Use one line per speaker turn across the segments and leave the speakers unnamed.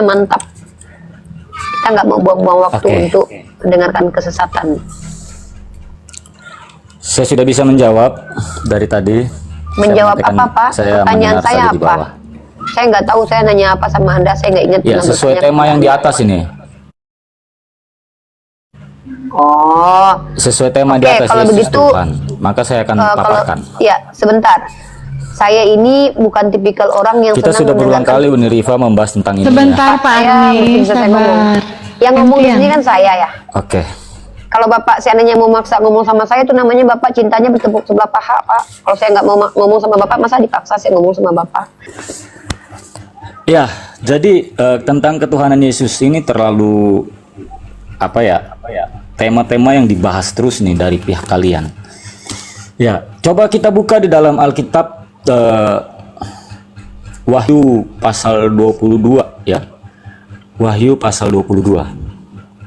mantap. Kita nggak mau buang-buang waktu untuk mendengarkan kesesatan.
Saya sudah bisa menjawab dari tadi.
Menjawab apa, Pak? Pertanyaan saya apa? Saya nggak tahu, saya nanya apa sama Anda, saya nggak ingat.
Ya, sesuai tema yang di atas ini.
Oh,
sesuai tema di atas.
Kalau begitu,
maka saya akan paparkan.
Ya, sebentar. Saya ini bukan tipikal orang yang
kita sudah berulang kali Uni Rifa membahas tentang ini.
Sebentar, Pak Arni,
sabar. Yang ngomong di sini kan saya ya.
Oke.
Kalau Bapak seandainya mau maksa ngomong sama saya, itu namanya Bapak cintanya bertepuk sebelah paha, Pak. Kalau saya nggak mau ngomong sama Bapak, masa dipaksa saya ngomong sama Bapak?
Ya, jadi tentang ketuhanan Yesus ini terlalu tema-tema yang dibahas terus nih dari pihak kalian. Ya, coba kita buka di dalam Alkitab Wahyu pasal 22 ya. Wahyu pasal 22.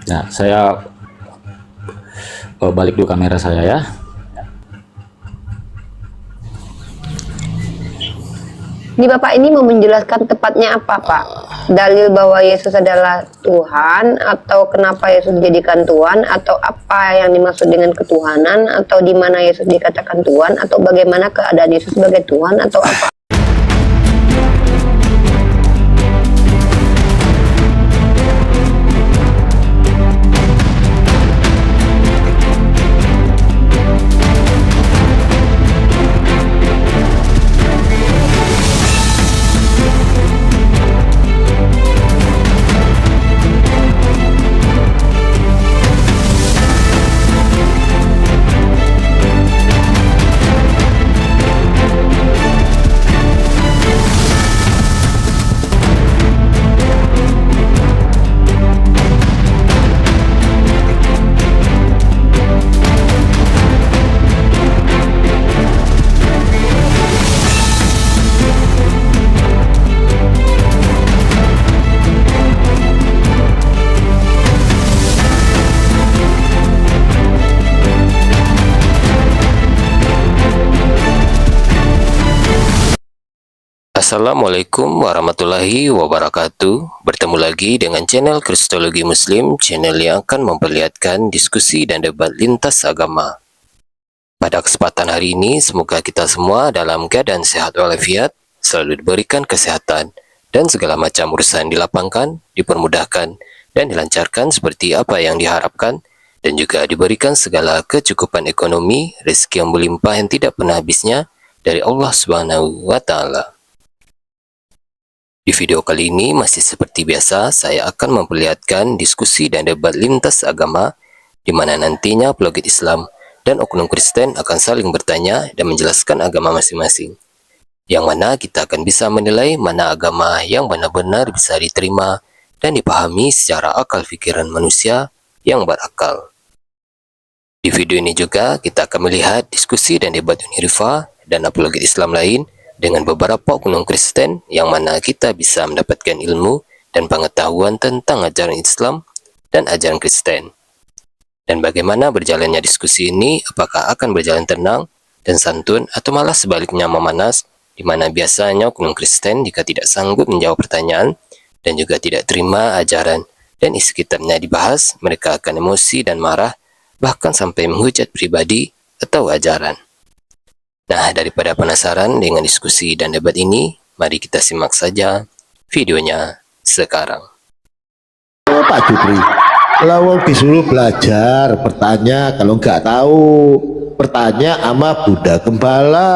Nah, saya balik dulu kamera saya ya.
Ini Bapak ini mau menjelaskan tepatnya apa, Pak? Dalil bahwa Yesus adalah Tuhan, atau kenapa Yesus dijadikan Tuhan, atau apa yang dimaksud dengan ketuhanan, atau di mana Yesus dikatakan Tuhan, atau bagaimana keadaan Yesus sebagai Tuhan, atau apa?
Assalamualaikum warahmatullahi wabarakatuh. Bertemu lagi dengan channel Kristologi Muslim, channel yang akan memperlihatkan diskusi dan debat lintas agama. Pada kesempatan hari ini, semoga kita semua dalam keadaan sehat walafiat, selalu diberikan kesehatan, dan segala macam urusan dilapangkan, dipermudahkan, dan dilancarkan seperti apa yang diharapkan, dan juga diberikan segala kecukupan ekonomi, rezeki yang berlimpah yang tidak pernah habisnya dari Allah Subhanahu wa Ta'ala. Di video kali ini masih seperti biasa, saya akan memperlihatkan diskusi dan debat lintas agama, di mana nantinya apologet Islam dan oknum Kristen akan saling bertanya dan menjelaskan agama masing-masing. Yang mana kita akan bisa menilai mana agama yang benar-benar bisa diterima dan dipahami secara akal pikiran manusia yang berakal. Di video ini juga kita akan melihat diskusi dan debat Uni Rifa dan apologet Islam lain dengan beberapa oknum Kristen, yang mana kita bisa mendapatkan ilmu dan pengetahuan tentang ajaran Islam dan ajaran Kristen. Dan bagaimana berjalannya diskusi ini, apakah akan berjalan tenang dan santun, atau malah sebaliknya memanas, di mana biasanya oknum Kristen jika tidak sanggup menjawab pertanyaan dan juga tidak terima ajaran dan isi kitabnya dibahas, mereka akan emosi dan marah, bahkan sampai menghujat pribadi atau ajaran. Nah, daripada penasaran dengan diskusi dan debat ini, mari kita simak saja videonya sekarang.
Pak Jupri, lawang disuruh belajar, bertanya kalau nggak tahu, bertanya sama Bunda Gembala.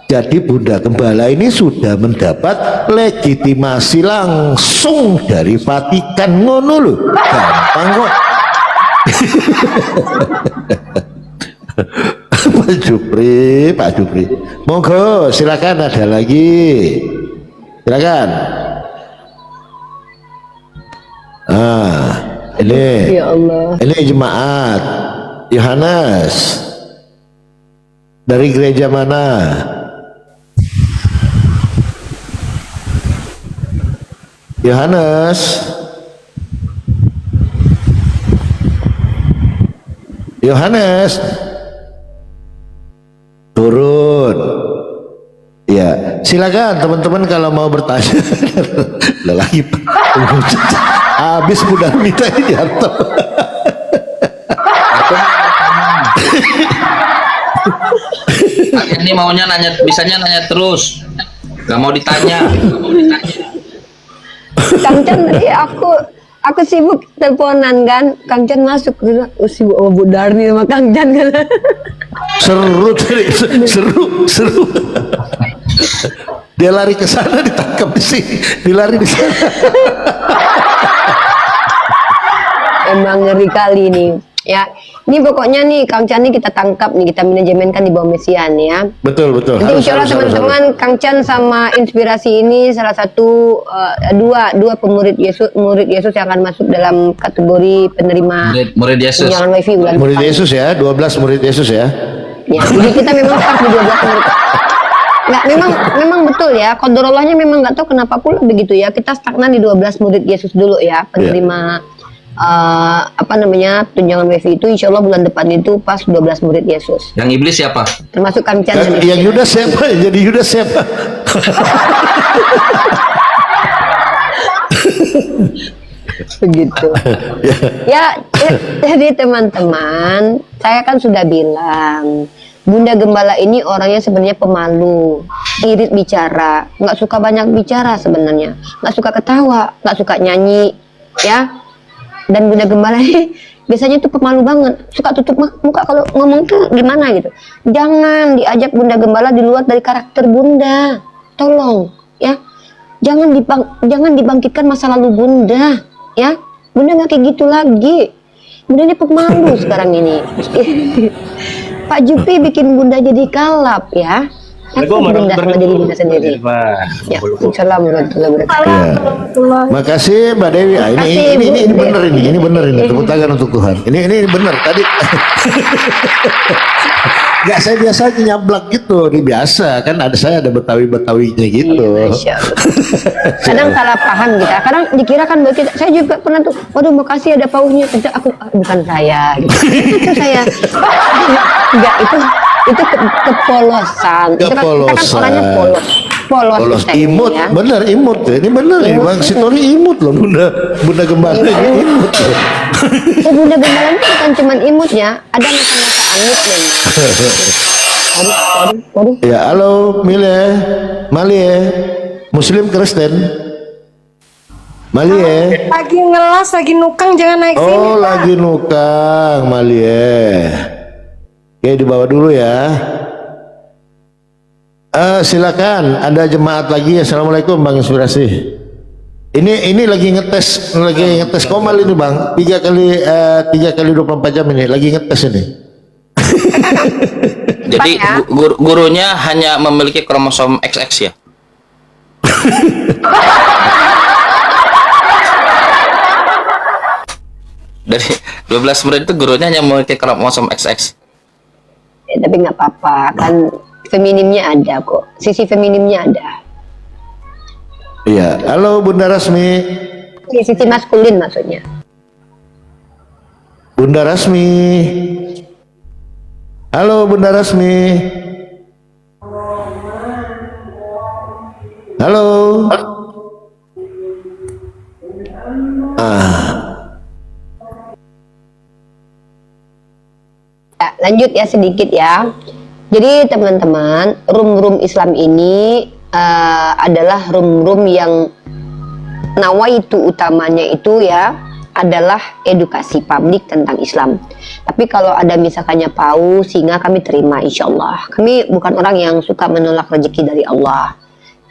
Jadi Bunda Gembala ini sudah mendapat legitimasi langsung dari Vatikan, ngono loh, gampang kok. Pak Jupri, monggo silakan, ada lagi, silakan. Ini
Ya Allah.
Ini jemaat Yohanes dari gereja mana? Yohanes turun ya, silakan teman-teman kalau mau bertanya. lagi habis mudah minta jatuh.
Ini maunya nanya, bisanya nanya terus, gak mau ditanya.
Kang Chan tadi aku sibuk teleponan kan, Kang Chan masuk gitu, sibuk sama Bu Darni sama Kang Chan kan.
Seru tadi, seru. Dia lari ke sana ditangkap di sini, dilari di sana.
Emang ngeri kali nih. Ya, ini pokoknya nih Kang Chan nih kita tangkap nih, kita manajemenkan di bawah Mesian ya.
Betul.
Jadi insya Allah teman-teman, Kang Chan sama Inspirasi ini salah satu dua pemurid Yesus, murid Yesus yang akan masuk dalam kategori penerima
Murid Yesus.
tunjangan wifi bulan
Murid
depan.
Yesus ya, 12 murid Yesus ya.
Ya, jadi kita memang start di 12 murid. Nggak, memang betul ya. Kodorollahnya memang nggak tahu kenapa pula begitu ya. Kita stagnan di 12 murid Yesus dulu ya, penerima tunjangan wifi itu insya Allah bulan depan itu pas 12 murid Yesus.
Yang iblis siapa?
Termasuk Kang Chan.
Yang Yudas siapa? Jadi Yudas siapa?
Begitu. Ya, jadi teman-teman, saya kan sudah bilang, Bunda Gembala ini orangnya sebenarnya pemalu, irit bicara, nggak suka banyak bicara sebenarnya, nggak suka ketawa, nggak suka nyanyi, ya. Dan Bunda Gembala ini biasanya tuh pemalu banget, suka tutup muka kalau ngomong tuh gimana gitu. Jangan diajak Bunda Gembala di luar dari karakter Bunda, tolong, ya. Jangan dibangkitkan masa lalu Bunda, ya. Bunda nggak kayak gitu lagi. Bunda ini pemalu sekarang ini. Pak Jupi bikin Bunda jadi kalap ya. Aku Bunda sama diri Bunda sendiri. Ya, Assalamualaikum warahmatullahi wabarakatuh.
Makasih Mbak Dewi. Ah, ini bener ini bener ini. Tepuk tangan untuk Tuhan. Ini bener tadi. Gak, saya biasa aja nyablak gitu. Ini biasa kan, saya ada Betawinya gitu.
Iya, kadang salah paham kita. Kadang dikira kan kita. Saya juga pernah tuh. Waduh, makasih ada pausnya. Aku bukan saya. Gitu. Itu saya. Enggak, itu kepolosan. Kita kan orangnya polos kita
imut,
ya.
bener imut ya. Ini bener nih Bang Sitori imut loh, Bunda Gembala ini imut loh.
Bunda Gembala ini bukan cuma imutnya, ada masa-masa amit loh. Waduh.
Ya, halo Malie, Muslim Kristen. Malie.
Lagi ngelas, lagi nukang, jangan naik sini.
Oh,
Pak.
lagi nukang, Malie. Oke, dibawa dulu ya. Silakan, ada jemaat lagi. Assalamualaikum Bang Inspirasi. Ini lagi ngetes Komal ini Bang. 3 kali 24 jam ini lagi ngetes ini.
Jadi gurunya hanya memiliki kromosom XX ya. Dari 12 murid itu gurunya hanya memiliki kromosom XX.
Ya, tapi nggak apa-apa kan, feminimnya ada kok, sisi feminimnya ada.
Iya, halo Bunda Rasmi.
Sisi maskulin maksudnya.
Bunda Rasmi. Halo Bunda Rasmi. Halo.
Ya, lanjut ya sedikit ya. Jadi teman-teman, room Islam ini adalah room yang nawaitu utamanya itu ya adalah edukasi publik tentang Islam. Tapi kalau ada misalkannya paus, singa, kami terima insya Allah. Kami bukan orang yang suka menolak rezeki dari Allah.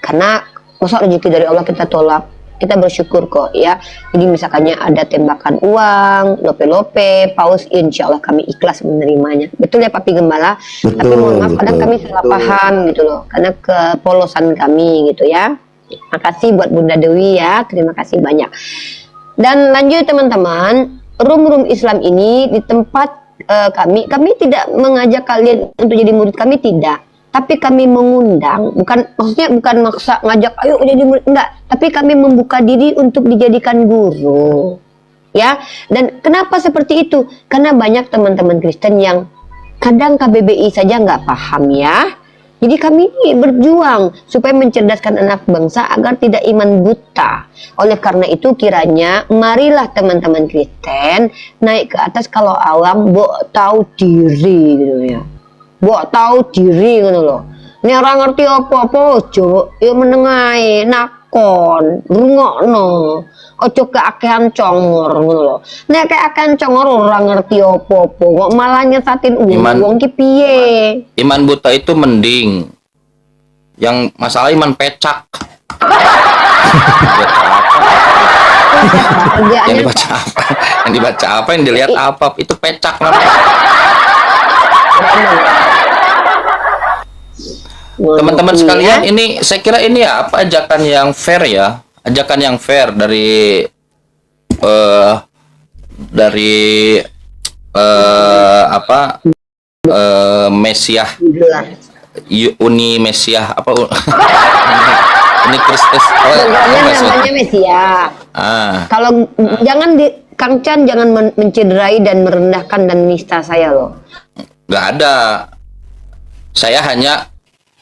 Karena masa rezeki dari Allah kita tolak? Kita bersyukur kok ya. Jadi misalkannya ada tembakan uang, lope-lope, paus, insya Allah kami ikhlas menerimanya. Betul ya Papi Gembala?
Betul,
tapi mohon maaf kadang
betul.
kami salah paham gitu loh. Karena kepolosan kami gitu ya. Makasih buat Bunda Dewi ya. Terima kasih banyak. Dan lanjut teman-teman, room Islam ini di tempat kami tidak mengajak kalian untuk jadi murid, kami tidak. Tapi kami mengundang, maksudnya bukan maksa ngajak ayo jadi murid, enggak. Tapi kami membuka diri untuk dijadikan guru. Ya, dan kenapa seperti itu? Karena banyak teman-teman Kristen yang kadang KBBI saja nggak paham ya. Jadi kami ini berjuang supaya mencerdaskan anak bangsa agar tidak iman buta. Oleh karena itu kiranya marilah teman-teman Kristen naik ke atas kalau awam mbok tahu diri gitu ya. Mbok tahu diri gitu loh. Nek ora ngerti apa-apa ojo ya menengae nakon, rungokno. Ojo keakehan congor ngono lho. Nek keakehan congor ora ngerti apa-apa kok malah nyesatin wong ki piye.
Iman buta itu mending. Yang masalah iman pecak. Yang dibaca apa? Yang dibaca apa? Yang dilihat apa? Itu pecak namanya. Teman-teman sekalian, ini saya kira ini ya apa ajakan yang fair ya, ajakan yang fair dari Mesiah, Uni Mesiah apa Uni Kristus,
namanya Mesiah. Kalau jangan Kang Chan jangan mencederai dan merendahkan dan menista saya loh.
Nggak ada, saya hanya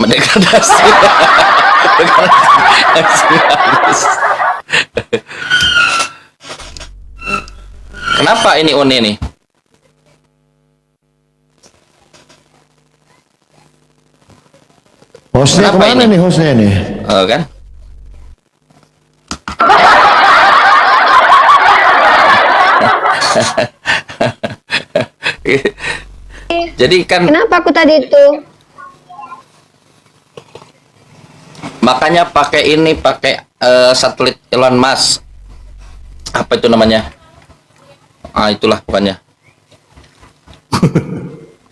mendegradasi. Kenapa ini Uni nih?
Hostnya
Kenapa
kemana
ini?
nih hostnya nih?
Kan? Jadi kan
Kenapa aku tadi itu?
makanya pakai ini, pakai satelit Elon Musk. Apa itu namanya? Itulah pokoknya.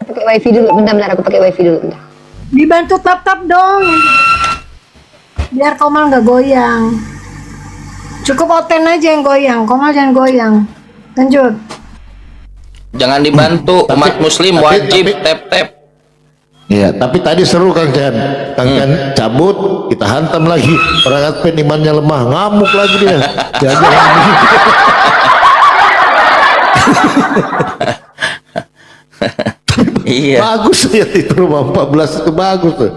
Pakai wifi dulu, bentar aku pakai wifi dulu. Bentar.
Dibantu tap-tap dong. Biar Komal nggak goyang. Cukup Oten aja yang goyang, Komal jangan goyang. Lanjut.
Jangan dibantu, umat muslim wajib tap-tap.
Iya, tapi tadi seru Kang Chan. Kang Chan cabut, kita hantam lagi. Orang Advent imannya lemah, ngamuk lagi dia. Jangan begitu.
Iya.
Bagus ya itu rumah 14 itu bagus tuh.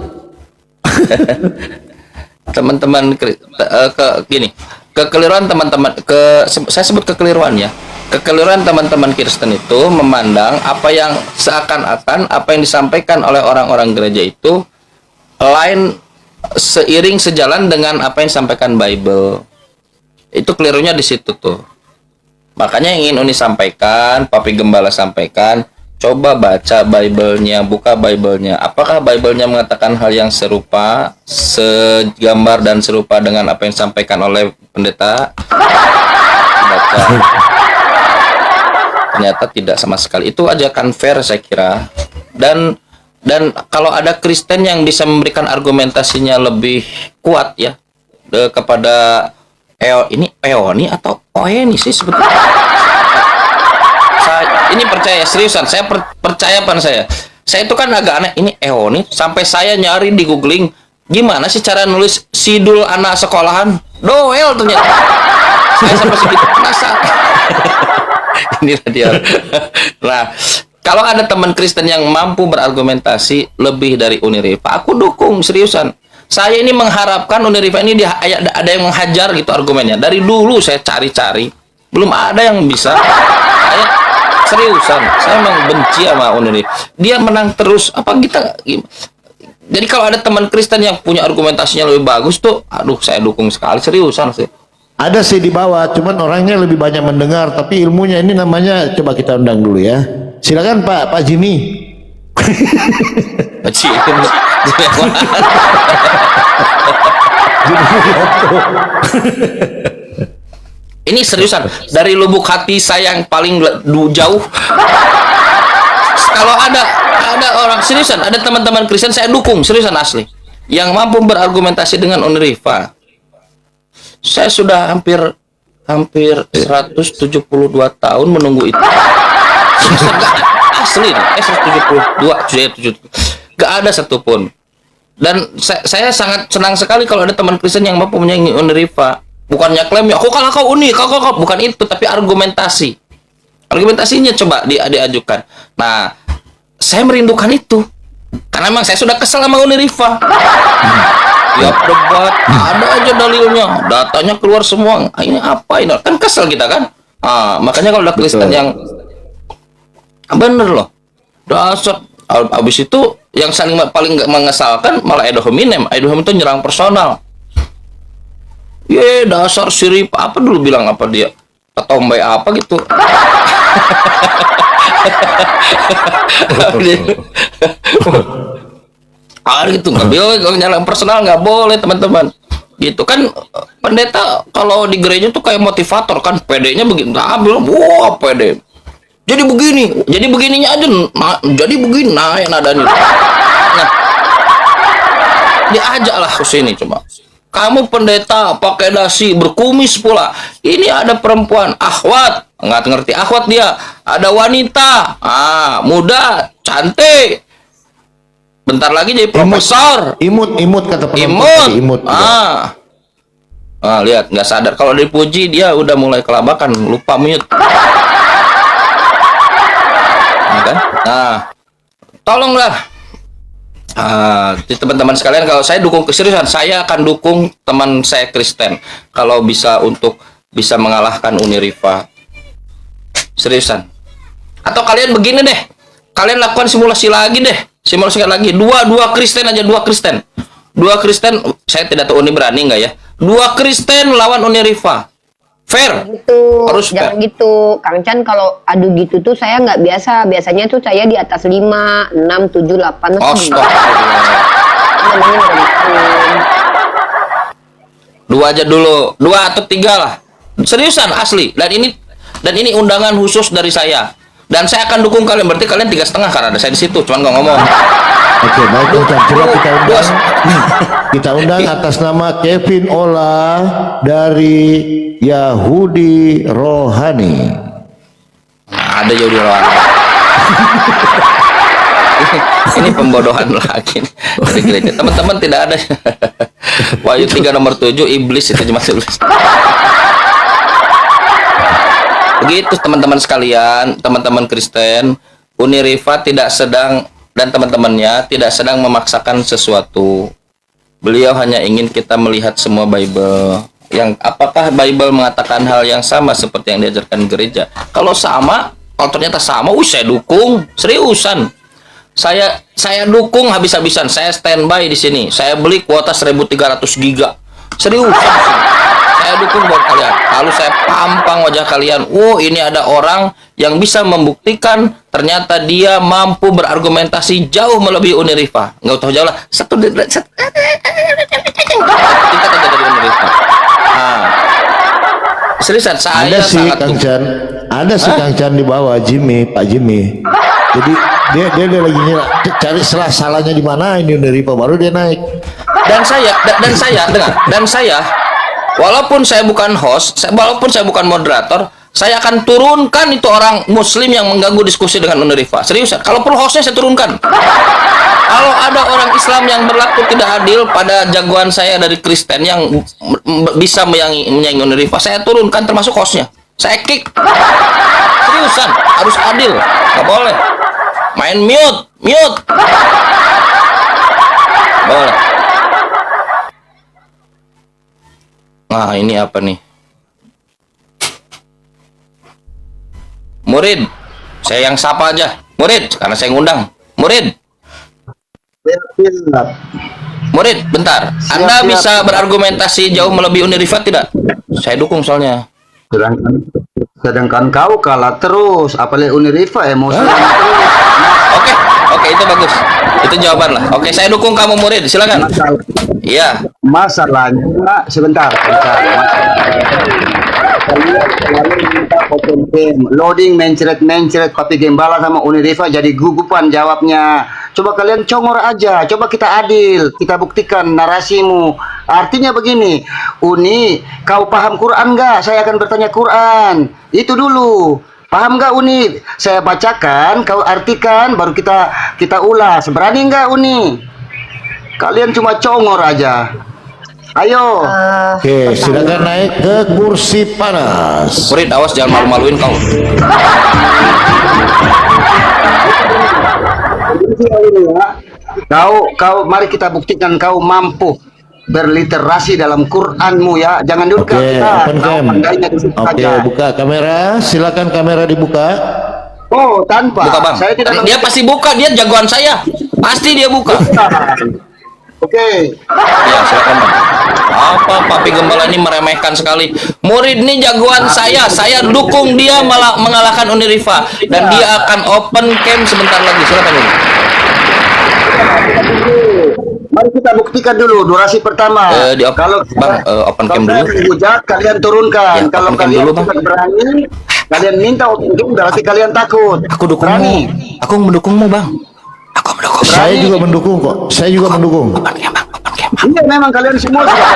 Teman-teman gini, kekeliruan teman-teman saya sebut kekeliruan ya. Kekeliruan teman-teman Kristen itu memandang apa yang seakan-akan apa yang disampaikan oleh orang-orang gereja itu lain seiring sejalan dengan apa yang disampaikan Bible. Itu kelirunya di situ tuh. Makanya yang ingin Uni sampaikan, Papi Gembala sampaikan, coba baca Bible-nya, buka Bible-nya. Apakah Bible-nya mengatakan hal yang serupa, segambar dan serupa dengan apa yang disampaikan oleh pendeta? Baca. Ternyata tidak sama sekali. Itu ajakan fair saya kira. Dan kalau ada Kristen yang bisa memberikan argumentasinya lebih kuat ya kepada ini Eoni atau Oeni sih sebetulnya. Ini percaya seriusan, saya percaya pan saya itu kan agak aneh, ini Eoni sampai saya nyari di googling gimana sih cara nulis sidul anak sekolahan doel ternyata. Saya sampai segitu penasaran. Inilah dia. Nah, kalau ada teman Kristen yang mampu berargumentasi lebih dari Uniriva, aku dukung seriusan. Saya ini mengharapkan Uniriva ini ada yang menghajar gitu argumennya. Dari dulu saya cari-cari, belum ada yang bisa. Saya seriusan, saya memang benci sama Uniriva. Dia menang terus. Apa kita? Jadi kalau ada teman Kristen yang punya argumentasinya lebih bagus tuh, aduh saya dukung sekali, seriusan sih.
Ada sih di bawah, cuman orangnya lebih banyak mendengar, tapi ilmunya ini namanya coba kita undang dulu ya. Silakan Pak Jimmy.
Ini seriusan dari lubuk hati saya yang paling jauh. Kalau ada orang seriusan, ada teman-teman Kristen saya dukung seriusan asli yang mampu berargumentasi dengan Uniriva. Saya sudah hampir 172 tahun menunggu itu. Asli, 172, gak ada satupun. Dan saya sangat senang sekali kalau ada teman Kristen yang mampu menyanyi Uniriva. Bukannya klaim ya, kau uni, kau bukan itu, tapi argumentasi. Argumentasinya coba diajukan. Nah, saya merindukan itu. Karena memang saya sudah kesel sama Uni Rifa. Tiap debat ada aja dalilnya, datanya keluar semua. Ini apa ini? Kan kesel kita kan. Makanya kalau ada Kristen yang bener loh, dasar. Abis itu yang paling nggak mengesalkan malah ad hominem. Ad hominem itu nyerang personal. Ye, dasar sirip apa dulu bilang apa dia? Ketombe apa gitu. Gitu nggak boleh, kalau nyerang personal nggak boleh teman-teman. Gitu kan pendeta kalau di gereja tuh kayak motivator kan, pedenya begini, bilang wah pede. Jadi begini, jadi begininya aja, jadi begini naik nadanya. Nah, diajak lah ke sini coba. Kamu pendeta pakai dasi berkumis pula. Ini ada perempuan akhwat, nggak ngerti akhwat dia. Ada wanita, muda, cantik. Bentar lagi jadi profesor.
Imut kata penonton tadi,
Imut.
iya.
Lihat nggak sadar kalau dipuji dia udah mulai kelabakan, lupa mute. Kan? Nah, tolonglah. Teman-teman sekalian, kalau saya dukung keseriusan, saya akan dukung teman saya Kristen kalau bisa untuk bisa mengalahkan Uni Rifa. Seriusan. Atau kalian begini deh, kalian lakukan simulasi lagi deh, simulasi lagi. Dua Kristen aja, dua Kristen. Saya tidak tahu Uni berani nggak ya? Dua Kristen lawan Uni Rifa. Fair.
Gitu.
Harus
Jangan
fair.
gitu. Kang Chan kalau adu gitu tuh saya nggak biasa. Biasanya tuh saya di atas 5, 6, 7, 8. Namanya ngeremehin.
Dua aja dulu, 2 atau 3 lah. Seriusan asli. Dan ini undangan khusus dari saya. Dan saya akan dukung kalian. Berarti kalian 3,5 karena ada saya di situ. Cuman nggak ngomong.
Oke, baik Kang Chan, coba kita undang. Kita undang atas nama Kevin Ola dari Yahudi Rohani.
Ada Yahudi Rohani. Ini pembodohan lagi nih dari gereja. Teman-teman tidak ada. Wahyu 3 nomor 7 iblis itu cuma iblis. Begitu teman-teman sekalian, teman-teman Kristen, Uni Rifa tidak sedang dan teman-temannya tidak sedang memaksakan sesuatu. Beliau hanya ingin kita melihat semua Bible. Yang apakah Bible mengatakan hal yang sama seperti yang diajarkan gereja? Kalau sama, kalau ternyata sama, saya dukung, seriusan. Saya dukung habis-habisan. Saya standby di sini. Saya beli kuota 1.300 giga. Seriusan. Saya dukung buat kalian. Lalu saya pampang wajah kalian. Ini ada orang yang bisa membuktikan ternyata dia mampu berargumentasi jauh melebihi Uni Rifa. Nggak tahu jauh lah. Tingkat aja dari Uni Rifa. Seriusan, saya
Ada sih
sangat
Kang
dukung.
Chan, ada sih Kang Chan di bawah Pak Jimmy. Jadi dia lagi cari salahnya di mana ini Uni Rifa, baru dia naik.
Dan saya walaupun saya bukan host, walaupun saya bukan moderator, saya akan turunkan itu orang muslim yang mengganggu diskusi dengan Uni Rifa. Seriusan, kalau perlu hostnya saya turunkan. Kalau ada orang Islam yang berlaku tidak adil pada jagoan saya dari Kristen yang bisa menyaingi Uni Rifa, saya turunkan termasuk hostnya. Saya kick. Seriusan, harus adil. Nggak boleh main mute. Boleh. Nah, ini apa nih? Murid, saya yang sapa aja. Murid, karena saya ngundang. Murid, bentar. Anda bisa berargumentasi jauh melebihi Uni Rifa tidak? Saya dukung soalnya.
Sedangkan kau kalah terus, apalagi Uni Rifa emosi.
Oke, itu bagus. Itu jawaban lah. Oke, saya dukung kamu Murid. Silakan. Iya.
Masalahnya sebentar. Kalian selalu minta open game, loading mencret tapi Gembala sama Uni Rifa jadi gugupan jawabnya. Coba kalian congor aja, coba kita adil, kita buktikan narasimu. Artinya begini, Uni, kau paham Quran nggak? Saya akan bertanya Quran. Itu dulu. Paham nggak Uni? Saya bacakan, kau artikan, baru kita ulas. Berani nggak Uni? Kalian cuma congor aja. Ayo.
Oke, silakan naik ke kursi panas.
Murid, awas jangan malu-maluin kau.
Kau, mari kita buktikan kau mampu berliterasi dalam Quranmu ya. Jangan dulu
Oke, open cam.
pandainya di situ
Oke,
saja.
buka kamera. Silakan kamera dibuka.
Oh, tanpa.
Buka bang.
Saya tidak
Dia pasti buka, dia jagoan saya. Pasti dia buka.
Oke.
Ya silakan bang. Apa Papi Gembala ini meremehkan sekali. Murid ini jagoan saya dukung dia malah mengalahkan Unirifa dan dia akan open cam sebentar lagi. Silakan ini.
Mari kita buktikan dulu durasi pertama.
Kalau bang open cam dulu.
Hujat, kalian turunkan.
Ya,
Kalau
open cam
kalian
dulu, Bang.
tidak berani, kalian minta open cam berarti kalian takut.
Aku dukungmu.
Berani.
Aku mendukungmu bang. Aku mendukung.
Saya juga mendukung kok. Saya juga mendukung.
Open cam bang. Open cam.
Iya, memang kalian semua sudah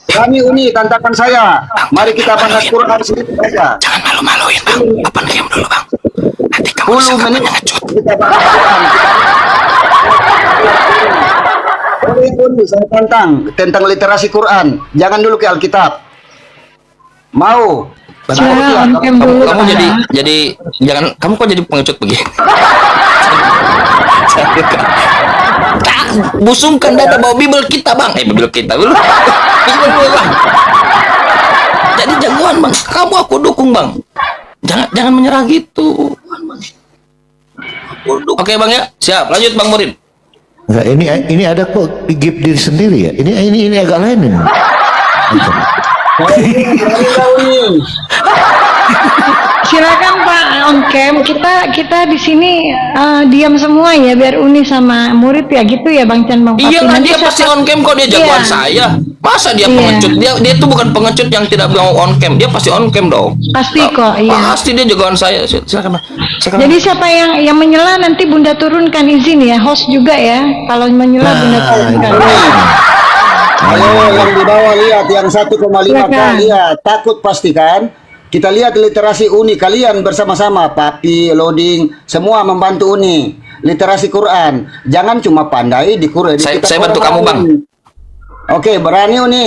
Berani Uni, tantangan saya. Mari kita bahas Quran sedikit saja.
Jangan malu-maluin bang. Open cam dulu bang. Nanti kamu
10 menit
ngecut.
kita bahas Quran. Boleh Uni, saya tentang literasi Quran. Jangan dulu ke Alkitab. Mau?
Kamu jadi jangan, kamu kok jadi pengecut begini? Busungkan dada bawa Bible kita bang. Bible kita dulu. Bible bang. Jadi jagoan bang. Kamu aku dukung bang. Jangan menyerah gitu. Oke bang ya, siap. Lanjut bang Murid.
Enggak, ini ada kok gap diri sendiri ya. Ini agak lain ini.
Silakan Pak on cam. Kita di sini diam semua ya biar Uni sama murid ya gitu ya Bang Chan Bang Papi.
Iya kan
Nanti
dia pasti on cam kok, dia jagoan
Iya.
saya. Masa dia
Iya.
pengecut? Dia tuh bukan pengecut yang tidak mau on cam. Dia pasti on cam dong.
Pasti kok, iya.
Pasti dia jagoan saya. Silakan Bang. Silakan.
Jadi siapa yang menyela nanti Bunda turunkan izin ya, host juga ya. Kalau menyela Bunda turunkan.
Ayo yang di bawah lihat, yang 1,5
Silakan.
lihat, takut pasti kan? Kita lihat literasi Uni, kalian bersama-sama, Papi, Loading, semua membantu Uni. Literasi Quran, jangan cuma pandai di Quran.
Saya bantu kamu bang.
Oke, berani Uni.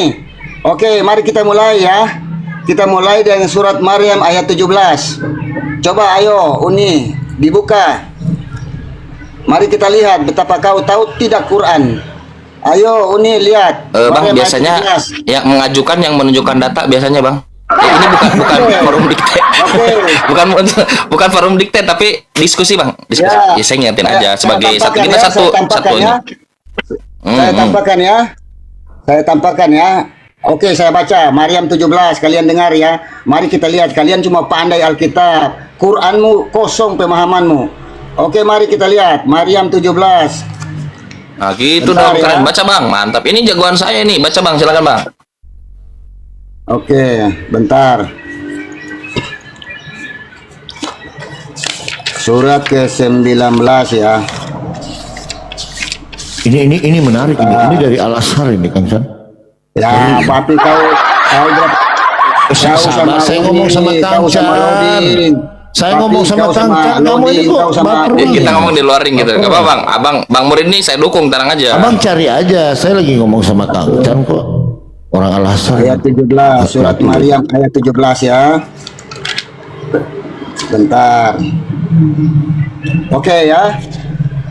Oke, mari kita mulai ya. Kita mulai dengan surat Maryam ayat 17. Coba ayo Uni, dibuka. Mari kita lihat betapa kau tahu tidak Quran. Ayo Uni lihat.
Bang
Maryam ayat
biasanya
17.
yang mengajukan yang menunjukkan data biasanya bang. Ini bukan forum dikte. bukan forum dikte tapi diskusi bang. Diskusi. Ya, saya ngingetin aja sebagai satu kita satunya.
Saya tampakkan ya. Saya tampakkan ya. Oke, saya baca Maryam 17. Kalian dengar ya. Mari kita lihat, kalian cuma pandai Alkitab. Quranmu kosong pemahamanmu. Oke, mari kita lihat Maryam 17.
Nah, gitu
Bentar,
dong, keren.
ya.
Baca bang, mantap. Ini jagoan saya nih. Baca bang, silakan bang.
Oke, bentar. Surat ke-19 ya.
Ini menarik ini. Ini dari Al-Azhar ini Kang San.
Ya, Papi kau berapa?
Sabar, saya ngomong sama Kang Chan. Saya ngomong sama Kang Chan. Kamu ini kok baper
Ya,
nih.
kita ngomong di luar ring gitu. Gak apa bang. Bang Murid nih saya dukung, tenang aja.
Abang cari aja. Saya lagi ngomong sama Kang Chan kok. Orang Al-Azhar.
Ayat 17, surat Maryam ayat 17 ya. Bentar. Oke ya.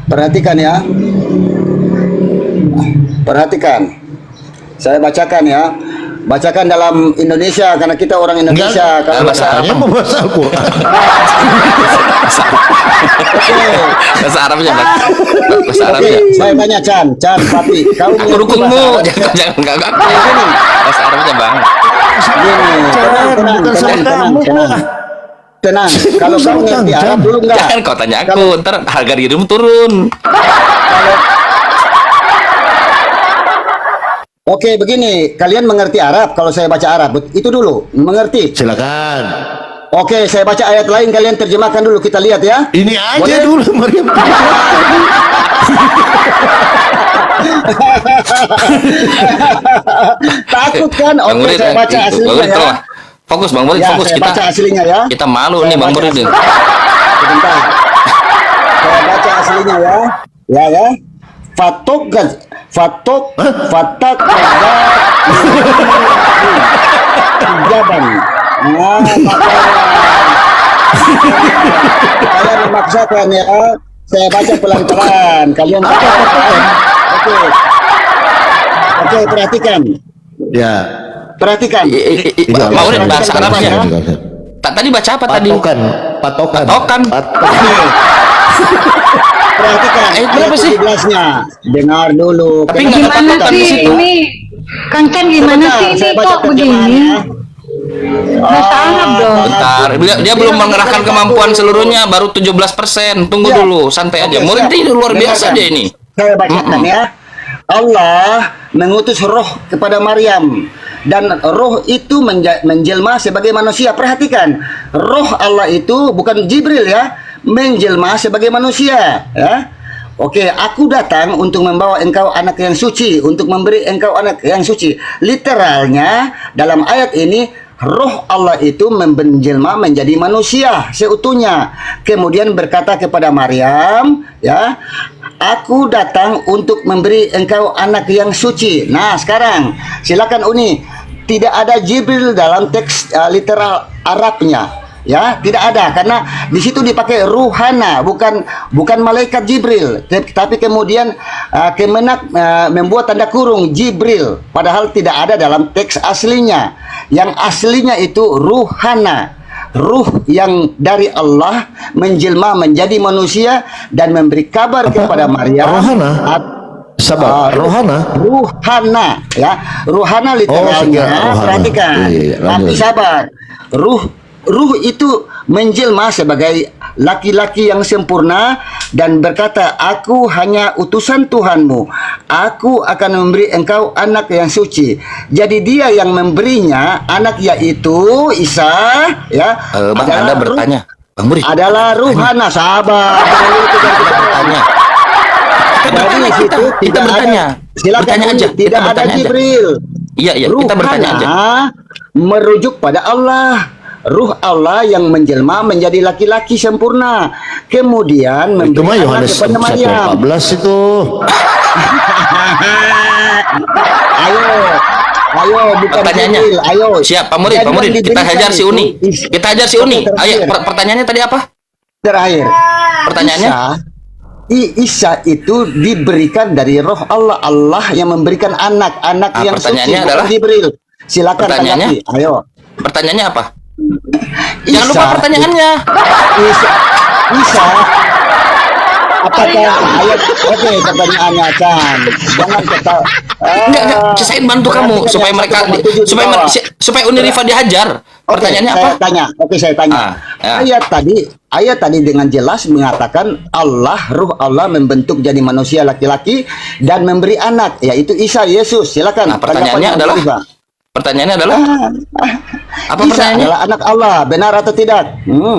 Perhatikan ya. Perhatikan. Saya bacakan ya. Bacakan dalam Indonesia karena kita orang Indonesia. Kalau
bahasa Arab.
Mau bahasa Al-Quran.
Bahasa Arabnya bang. Bahasa
Oke,
Arabnya.
saya tanya Chan, Papi, kau
Aku dukungmu. Jangan enggak. Bahasa Arabnya bang.
Tenang. Kalau kau ngerti Arab dulu enggak?
Jangan kau tanya aku. Ntar harga dirimu turun.
Oke, begini, kalian mengerti Arab kalau saya baca Arab? Itu dulu, mengerti?
Silakan.
Oke, saya baca ayat lain, kalian terjemahkan dulu, kita lihat ya.
Ini aja
Boleh?
dulu Maryam.
Takut kan?
Bang
Oke,
Murid,
saya baca
Bang
aslinya
Murid,
ya.
tolong. Fokus Bang Murid,
Ya,
fokus
saya baca aslinya ya.
Kita malu
Saya
nih Bang
baca
Murid.
aslinya. Sebentar. Saya baca aslinya ya. Ya. Fatok, jaban. Nah, makanya. Saya memaksakan ya. Saya baca pelan-pelan. Kalian baca. Oke. Oke, perhatikan.
Ya.
Perhatikan.
Mau nih bahasa Arabnya. Tadi baca apa tadi?
Patokan.
Perhatikan.
Berapa sih?
17-nya. Dengar dulu.
Tapi nggak ada
Gimana
patokan di
sih
situ.
ini? Kang Chan gimana
Sebentar,
sih ini
saya baca
kok begini?
terjemahannya.
Bahasa Arab dong.
Bentar, dia belum mengerahkan kemampuan seluruhnya, baru 17%. Tunggu
Ya.
dulu, santai aja.
Oke,
Murid
siap.
ini luar biasa
Dengarkan.
dia ini.
Saya bacakan ya. Allah mengutus roh kepada Maryam dan roh itu menjelma sebagai manusia. Perhatikan, roh Allah itu bukan Jibril ya, menjelma sebagai manusia ya. Oke, aku datang untuk membawa engkau anak yang suci, untuk memberi engkau anak yang suci. Literalnya dalam ayat ini roh Allah itu menjelma menjadi manusia seutuhnya. Kemudian berkata kepada Maryam, ya, aku datang untuk memberi engkau anak yang suci. Nah, sekarang silakan Uni. Tidak ada Jibril dalam teks literal Arabnya. Ya, tidak ada karena di situ dipakai ruhana, bukan malaikat Jibril, tapi kemudian Kemenak membuat tanda kurung Jibril, padahal tidak ada dalam teks aslinya. Yang aslinya itu ruhana, ruh yang dari Allah menjelma menjadi manusia dan memberi kabar kepada Maryam.
Rohana? Sabar, rohana?
Ruhana, ya, ruhana literalnya.
rohana.
Perhatikan,
Iya,
tapi
lanjut.
sabar. Ruh itu menjelma sebagai laki-laki yang sempurna dan berkata, aku hanya utusan Tuhanmu, aku akan memberi engkau anak yang suci. Jadi dia yang memberinya anak, yaitu Isa, ya.
Bang, Anda bertanya. Bang Murid.
Adalah ruhana. Sabar.
Kita bertanya.
Jadi di situ
Kita
tidak
bertanya.
ada, silakan
Bertanya aja.
tidak
Kita
ada
bertanya aja.
Jibril.
Iya, kita bertanya aja.
Merujuk pada Allah. Ruh Allah yang menjelma menjadi laki-laki sempurna. Kemudian
Itu mah
memberi anak
Yohanes
kepada Maryam.
1:14 itu.
Ayo, bukan
Pertanyaannya.
Jibril. Ayo.
Siap, Pak Murid,
Jadi
Pak Murid.
yang
Kita
diberikan
hajar si
itu
Uni. Kita hajar si Uni. Ayo,
terakhir.
pertanyaannya tadi apa?
Terakhir.
Pertanyaannya?
Isa itu diberikan dari roh Allah. Allah yang memberikan anak yang suci,
pertanyaannya
bukan
adalah?
Jibril. Silakan
Pertanyaannya?
tanggapi. Ayo.
Pertanyaannya apa? Jangan lupa pertanyaannya.
Isa. Apakah ayat? Oke, pertanyaannya Chan. Jangan kata.
Enggak. Saya bantu kamu supaya mereka supaya Unirifa dihajar. Pertanyaannya apa?
Saya tanya. Oke, saya tanya.
Ya.
Ayat tadi dengan jelas mengatakan ruh Allah membentuk jadi manusia laki-laki dan memberi anak, yaitu Isa Yesus. Silakan.
Nah, pertanyaannya adalah? Pertanyaannya adalah apa
Isa
pertanyaannya?
adalah anak Allah, benar atau tidak?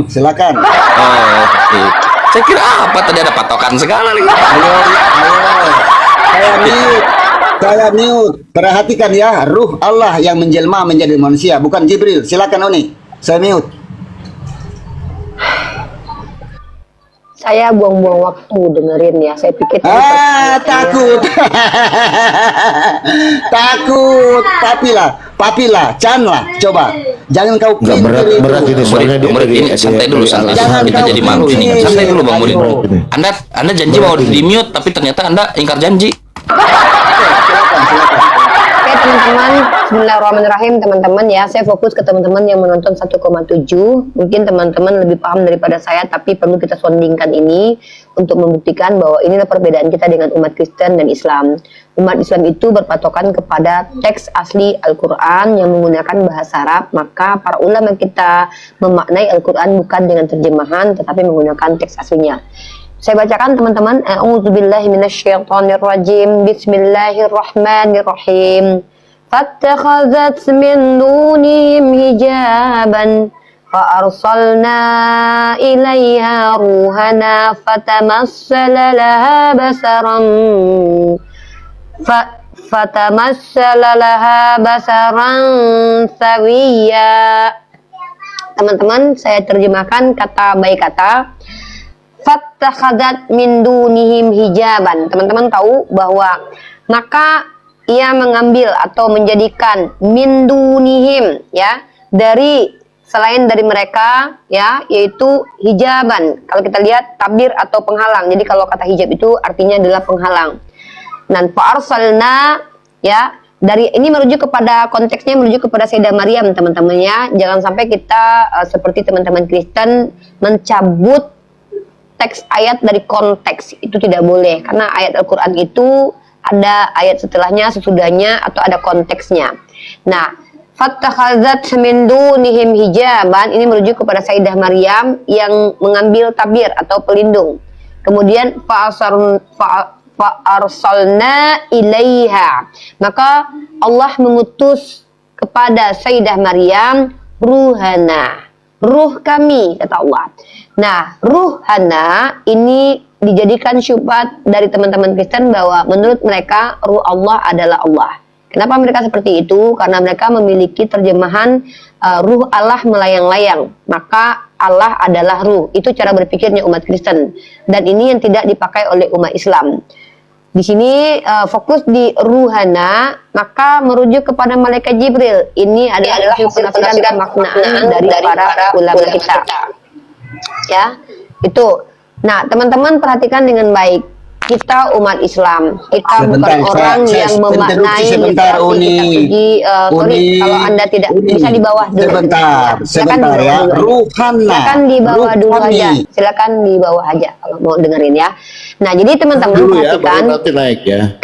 Silakan.
Oh, saya kira apa tadi ada patokan segala lagi.
Ayo. Saya mute. Perhatikan ya, ruh Allah yang menjelma menjadi manusia, bukan Jibril. Silakan Oni. Saya mute.
Saya buang-buang waktu dengerin ya. Saya pikir
Takut. Takut. Papilah, Chan lah. Coba. Jangan kau
Enggak berat ini soalnya
Bang Murid, ini santai dulu, santai.
Jangan
Kita
kau
jadi malu ini.
ini.
Santai dulu, Bang Murid.
Berat ini.
Anda janji mau di mute, tapi ternyata Anda ingkar janji.
Oke teman-teman, bismillahirrahmanirrahim teman-teman ya. Saya fokus ke teman-teman yang menonton 1,7. Mungkin teman-teman lebih paham daripada saya, tapi perlu kita sondingkan ini untuk membuktikan bahwa inilah perbedaan kita dengan umat Kristen dan Islam. Umat Islam itu berpatokan kepada teks asli Al-Quran yang menggunakan bahasa Arab, maka para ulama kita memaknai Al-Quran bukan dengan terjemahan, tetapi menggunakan teks aslinya. Saya bacakan teman-teman. A'udzubillahi minasyaitonirrajim. Bismillahirrahmanirrahim. Fattakhazat min dunihim hijaban fa arsalna ilaiha ruhana fatamassala laha basaran sawiyya. Teman-teman, saya terjemahkan kata baik kata. Fattakhadat min dunihim hijaban. Teman-teman tahu bahwa maka ia mengambil atau menjadikan min dunihim ya, dari selain dari mereka, ya, yaitu hijaban. Kalau kita lihat tabir atau penghalang. Jadi kalau kata hijab itu artinya adalah penghalang. Dan fa'arsalna, ya, dari ini merujuk kepada konteksnya, merujuk kepada Sayyidah Maryam, teman-teman ya. Jangan sampai kita seperti teman-teman Kristen mencabut teks ayat dari konteks, itu tidak boleh, karena ayat Al-Quran itu ada ayat setelahnya, sesudahnya, atau ada konteksnya. Nah, fattakhazat min dunihim hijaban, ini merujuk kepada Sayyidah Maryam yang mengambil tabir atau pelindung. Kemudian fa'arsalna ilaiha, maka Allah mengutus kepada Sayyidah Maryam ruhana, ruh kami, kata Allah. Nah, ruhana ini dijadikan syubhat dari teman-teman Kristen bahwa menurut mereka ruh Allah adalah Allah. Kenapa mereka seperti itu? Karena mereka memiliki terjemahan ruh Allah melayang-layang. Maka Allah adalah ruh. Itu cara berpikirnya umat Kristen. Dan ini yang tidak dipakai oleh umat Islam. Di sini fokus di ruhana, maka merujuk kepada malaikat Jibril. Ini adalah penafsiran kemaknaan dari para ulama kita. Ya, itu. Nah, teman-teman perhatikan dengan baik. Kita umat Islam, kita bukan orang yang memaknai
sebentar, Uni.
Sorry, kalau Anda tidak bisa di bawah dulu.
Sebentar ya. Ruhana.
Silakan di bawah dulu aja. Silakan di bawah aja kalau mau dengerin ya. Nah, jadi teman-teman perhatikan.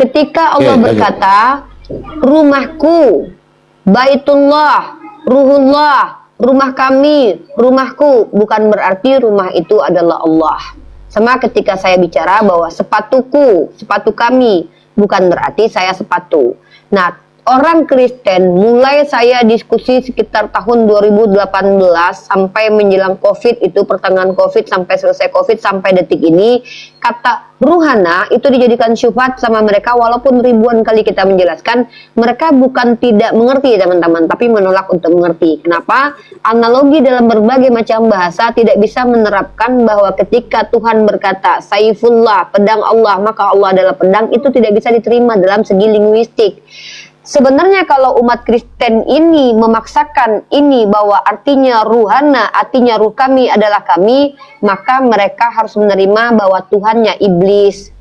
Ketika Allah berkata, rumahku, baitullah, ruhullah, rumah kami, rumahku, bukan berarti rumah itu adalah Allah. Sama ketika saya bicara bahwa sepatuku, sepatu kami, bukan berarti saya sepatu. Nah, orang Kristen mulai saya diskusi sekitar tahun 2018 sampai menjelang COVID, itu pertengahan COVID sampai selesai COVID sampai detik ini, kata ruhana itu dijadikan syubhat sama mereka. Walaupun ribuan kali kita menjelaskan, mereka bukan tidak mengerti teman-teman, tapi menolak untuk mengerti. Kenapa? Analogi dalam berbagai macam bahasa tidak bisa menerapkan bahwa ketika Tuhan berkata Saifullah, pedang Allah, maka Allah adalah pedang, itu tidak bisa diterima dalam segi linguistik. Sebenarnya kalau umat Kristen ini memaksakan ini bahwa artinya ruhana, artinya ruh kami adalah kami, maka mereka harus menerima bahwa Tuhannya iblis.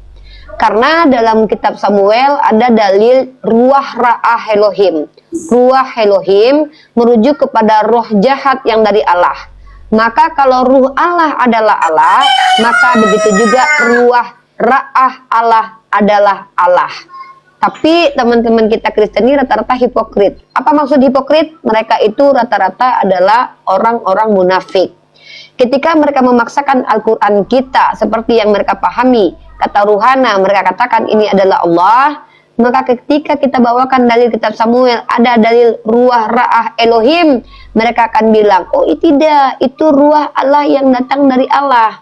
Karena dalam kitab Samuel ada dalil ruah ra'ah Elohim. Ruah Elohim merujuk kepada roh jahat yang dari Allah. Maka kalau ruh Allah adalah Allah, maka begitu juga ruah ra'ah Allah adalah Allah. Tapi teman-teman kita Kristen ini rata-rata hipokrit. Apa maksud hipokrit? Mereka itu rata-rata adalah orang-orang munafik. Ketika mereka memaksakan Al-Quran kita seperti yang mereka pahami, kata ruhana, mereka katakan ini adalah Allah, maka ketika kita bawakan dalil kitab Samuel, ada dalil ruah ra'ah Elohim, mereka akan bilang, oh tidak, itu ruah Allah yang datang dari Allah.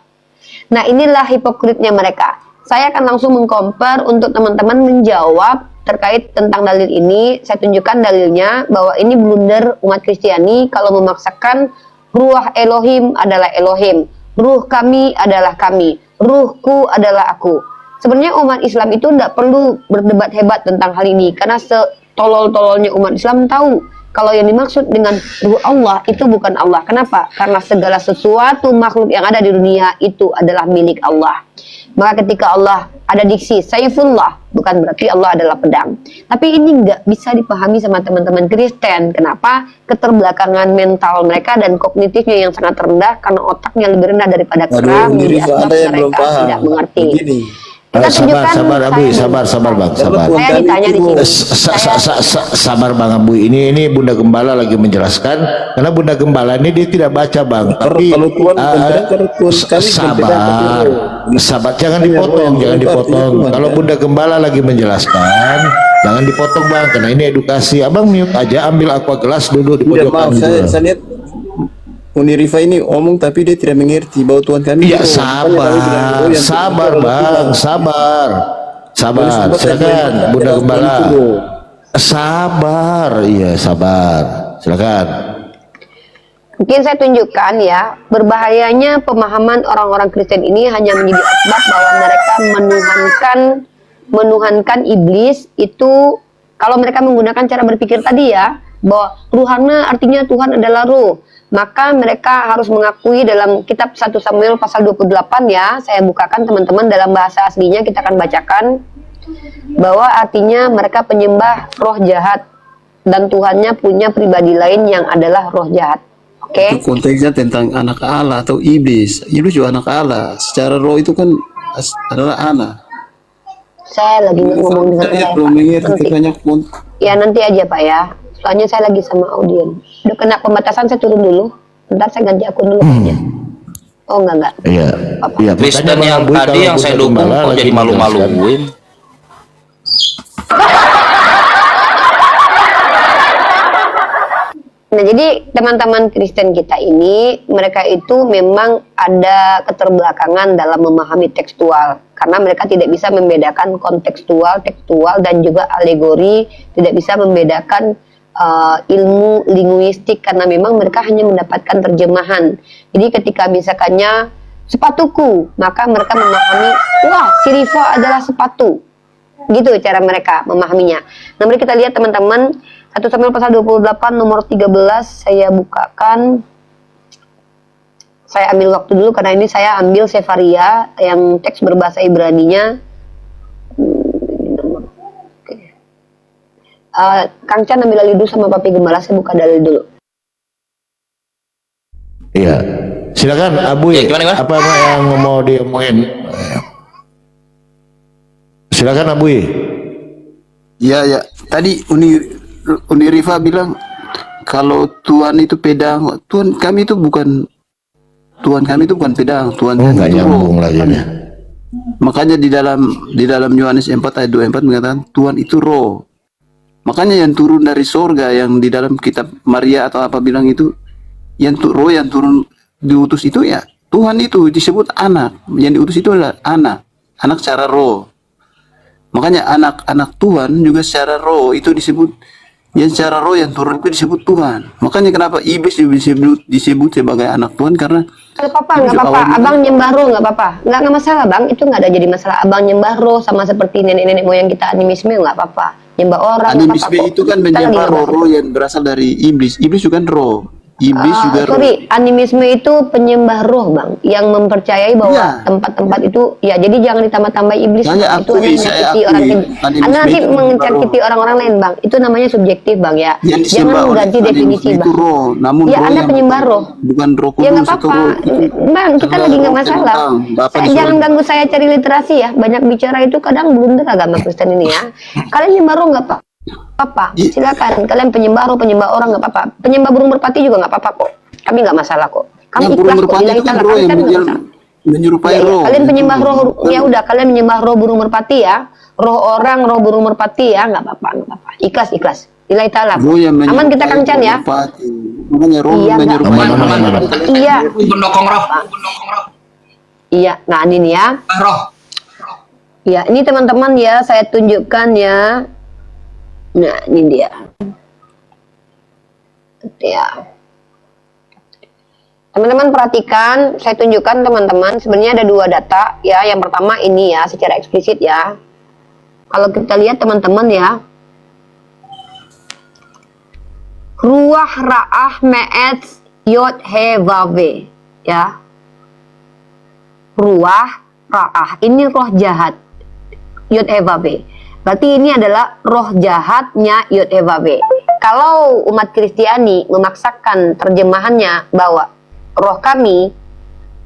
Nah, inilah hipokritnya mereka. Saya akan langsung mengcompare untuk teman-teman menjawab terkait tentang dalil ini. Saya tunjukkan dalilnya bahwa ini blunder umat Kristiani kalau memaksakan ruah Elohim adalah Elohim, ruh kami adalah kami, ruhku adalah aku. Sebenarnya umat Islam itu tidak perlu berdebat hebat tentang hal ini, karena setolol-tololnya umat Islam tahu kalau yang dimaksud dengan ruh Allah itu bukan Allah. Kenapa? Karena segala sesuatu makhluk yang ada di dunia itu adalah milik Allah. Maka ketika Allah ada diksi Saifullah, bukan berarti Allah adalah pedang. Tapi ini nggak bisa dipahami sama teman-teman Kristen. Kenapa? Keterbelakangan mental mereka dan kognitifnya yang sangat rendah, karena otaknya lebih rendah daripada kera, menjadi asbab mereka tidak mengerti. Kita tunjukkan,
sabar bang, sabar.
Saya ditanya di sini.
Sabar bang Abu, ini Bunda Gembala lagi menjelaskan, karena Bunda Gembala ini dia tidak baca bang, tapi sabar, jangan dipotong. Kalau Bunda Gembala lagi menjelaskan, jangan dipotong bang, karena ini edukasi. Abang mute aja, ambil aqua gelas dulu di pojokan.
Saya lihat Uni Rifa ini omong tapi dia tidak mengerti bahwa Tuhan kami.
Iya, sabar bang, sabar. Silakan Bunda Gembala. Sabar, iya sabar. Silakan.
Mungkin saya tunjukkan ya, berbahayanya pemahaman orang-orang Kristen ini hanya menjadi asbab bahwa mereka menuhankan iblis itu. Kalau mereka menggunakan cara berpikir tadi ya, bahwa ruhana artinya Tuhan adalah ruh, maka mereka harus mengakui dalam kitab 1 Samuel pasal 28 ya, saya bukakan teman-teman dalam bahasa aslinya, kita akan bacakan, bahwa artinya mereka penyembah roh jahat dan Tuhannya punya pribadi lain yang adalah roh jahat. Oke?
Itu konteksnya tentang anak Allah atau iblis. Iblis juga anak Allah. Secara roh itu kan adalah anak.
Saya lagi ngomong dengan saya,
belum
Pak.
mengerti
Nanti.
banyak pun.
Ya nanti aja Pak ya. Soalnya saya lagi sama audien. Udah kena pembatasan, saya turun dulu. Bentar saya ganti akun dulu aja. Oh enggak.
Iya. Iya.
Kristen
makanya
yang
Bang Abuy
tadi
kalau
yang saya
Buddha
dukung
Gembala
kok
lagi
jadi
menjelaskan,
malu-maluin.
Nah, jadi teman-teman Kristen kita ini, mereka itu memang ada keterbelakangan dalam memahami tekstual. Karena mereka tidak bisa membedakan kontekstual, tekstual, dan juga alegori, tidak bisa membedakan ilmu linguistik, karena memang mereka hanya mendapatkan terjemahan. Jadi ketika misalkannya sepatuku, maka mereka memahami, wah, si Rifa adalah sepatu. Gitu cara mereka memahaminya. Nah, mari kita lihat teman-teman, 1 Samuel pasal 28 nomor 13 saya bukakan. Saya ambil waktu dulu karena ini saya ambil Sefaria yang teks berbahasa Ibraninya. Kang Chan ambil dalil dulu sama Papi Gembala, saya buka dalil dulu.
Iya. Silakan Abuy.
Ya, gimana?
Apa yang mau diomongin? Silakan Abuy.
Ya. Tadi Uni Rifa bilang kalau Tuhan itu pedang. Tuhan kami itu bukan pedang. Tuhan kami
Nggak
itu roh.
nyambung lagi nih.
Makanya di dalam Yohanes 4 ayat 24 mengatakan Tuhan itu roh. Makanya yang turun dari sorga, yang di dalam kitab Maria atau apa bilang itu, roh yang turun diutus itu ya Tuhan, itu disebut anak. Yang diutus itu adalah anak secara roh. Makanya anak Tuhan juga secara roh itu disebut, yang secara roh yang turun itu disebut Tuhan. Makanya kenapa iblis disebut sebagai anak Tuhan, karena
Nggak apa-apa, nggak apa-apa. Abang nyembah roh nggak apa-apa. Nggak masalah bang, itu nggak ada jadi masalah. Abang nyembah roh sama seperti nenek-nenek moyang kita animisme nggak apa-apa. Nyembah orang nggak apa-apa
animisme
kok.
itu kan
Kita lagi
menyembah
ngebahas
roh yang berasal dari iblis. Iblis juga kan roh. Iblis juga roh.
sorry, animisme itu penyembah roh bang, yang mempercayai bahwa
Iya.
tempat-tempat itu, ya jadi jangan ditambah-tambah iblis.
Saya
Itu
akui,
hanya
saya
menyakiti
akui.
orang.
Animisme
Anda nanti
itu
menyakiti
roh.
orang-orang lain bang, itu namanya subjektif bang ya.
Yang
Jangan
disembah oleh
mengganti definisi
animisme itu
bang.
roh, namun
Ya
roh
Anda
yang
penyembah roh.
bukan roh
Ya nggak
kudus atau
apa-apa,
roh itu.
bang. Kita
adalah
lagi nggak
roh
masalah.
tentang Bapa di
Jangan
surga.
ganggu saya cari literasi ya. Banyak bicara itu kadang blunder agama Kristen ini ya. Kalian nyembah roh nggak apa-apa. Silakan. Kalian penyembah roh, penyembah orang nggak apa-apa. Penyembah burung merpati juga nggak apa-apa kok. Kami nggak masalah kok. Kami
Yang burung
ikhlas kok.
merpati
Lillahi
itu kan
ta'ala.
roh
Kami
yang
kan nggak masalah.
menyerupai
Ya,
roh.
kalian penyembah
Itu
roh,
bukan-
ya udah kalian menyembah roh burung merpati ya, roh orang, roh burung merpati ya, nggak apa-apa, ikhlas. Lillahi ta'ala.
Roh yang
Aman kita Kang Chan ya.
merpati. Makanya roh
Iya,
menyerupai
nggak-
roh.
Iya,
Pendokong roh.
iya. Nah ini nih ya,
Roh.
ya ini teman-teman ya, saya tunjukkan ya. Nah ini dia, ya. Teman-teman perhatikan, saya tunjukkan teman-teman, sebenarnya ada dua data ya. Yang pertama ini ya, secara eksplisit ya. Kalau kita lihat teman-teman ya, ruah ra'ah me'et yod he vav ya. Ruah ra'ah, ini roh jahat yod he vav. Berarti ini adalah roh jahatnya yod he vav. Kalau umat Kristiani memaksakan terjemahannya bahwa roh kami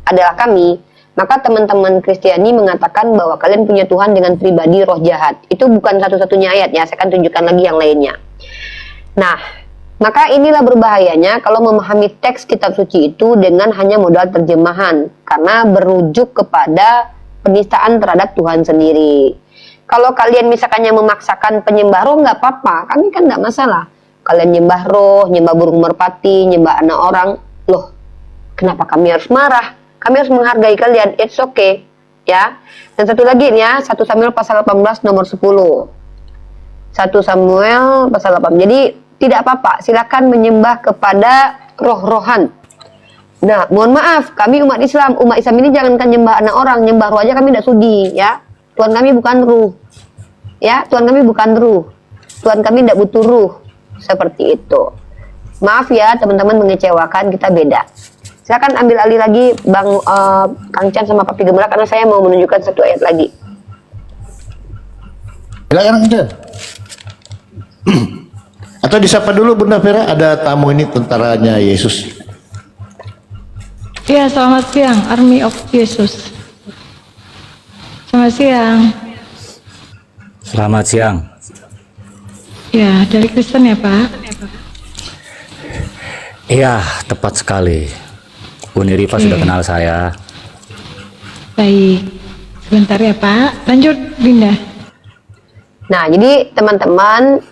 adalah kami, maka teman-teman Kristiani mengatakan bahwa kalian punya Tuhan dengan pribadi roh jahat. Itu bukan satu-satunya ayat ya, saya akan tunjukkan lagi yang lainnya. Nah, maka inilah berbahayanya kalau memahami teks kitab suci itu dengan hanya modal terjemahan, karena berujuk kepada penistaan terhadap Tuhan sendiri. Kalau kalian misalkannya memaksakan penyembah roh nggak apa-apa, kami kan nggak masalah. Kalian nyembah roh, nyembah burung merpati, nyembah anak orang, loh kenapa kami harus marah? Kami harus menghargai kalian, it's okay ya. Dan satu lagi nih ya, 1 Samuel pasal 18 nomor 10. 1 Samuel pasal 18. Jadi tidak apa-apa, silakan menyembah kepada roh-rohan. Nah, mohon maaf, kami umat Islam ini jangankan nyembah anak orang, nyembah roh aja kami tidak sudi ya. Tuhan kami bukan ruh. Ya, Tuhan kami bukan ruh. Tuhan kami tidak butuh ruh. Seperti itu. Maaf ya teman-teman mengecewakan, kita beda. Silakan ambil alih lagi Bang Kang Chan sama Papi Gembala, karena saya mau menunjukkan satu ayat lagi.
Silakan Kang. Atau disapa dulu Bunda Vera, ada tamu ini tentaranya Yesus.
Ya, selamat siang, Army of Jesus. Selamat siang.
Selamat siang.
Ya, dari Kristen ya, Pak?
Iya, tepat sekali. Uni Rifa sudah kenal saya.
Baik. Sebentar ya, Pak. Lanjut, Dinda.
Nah, jadi teman-teman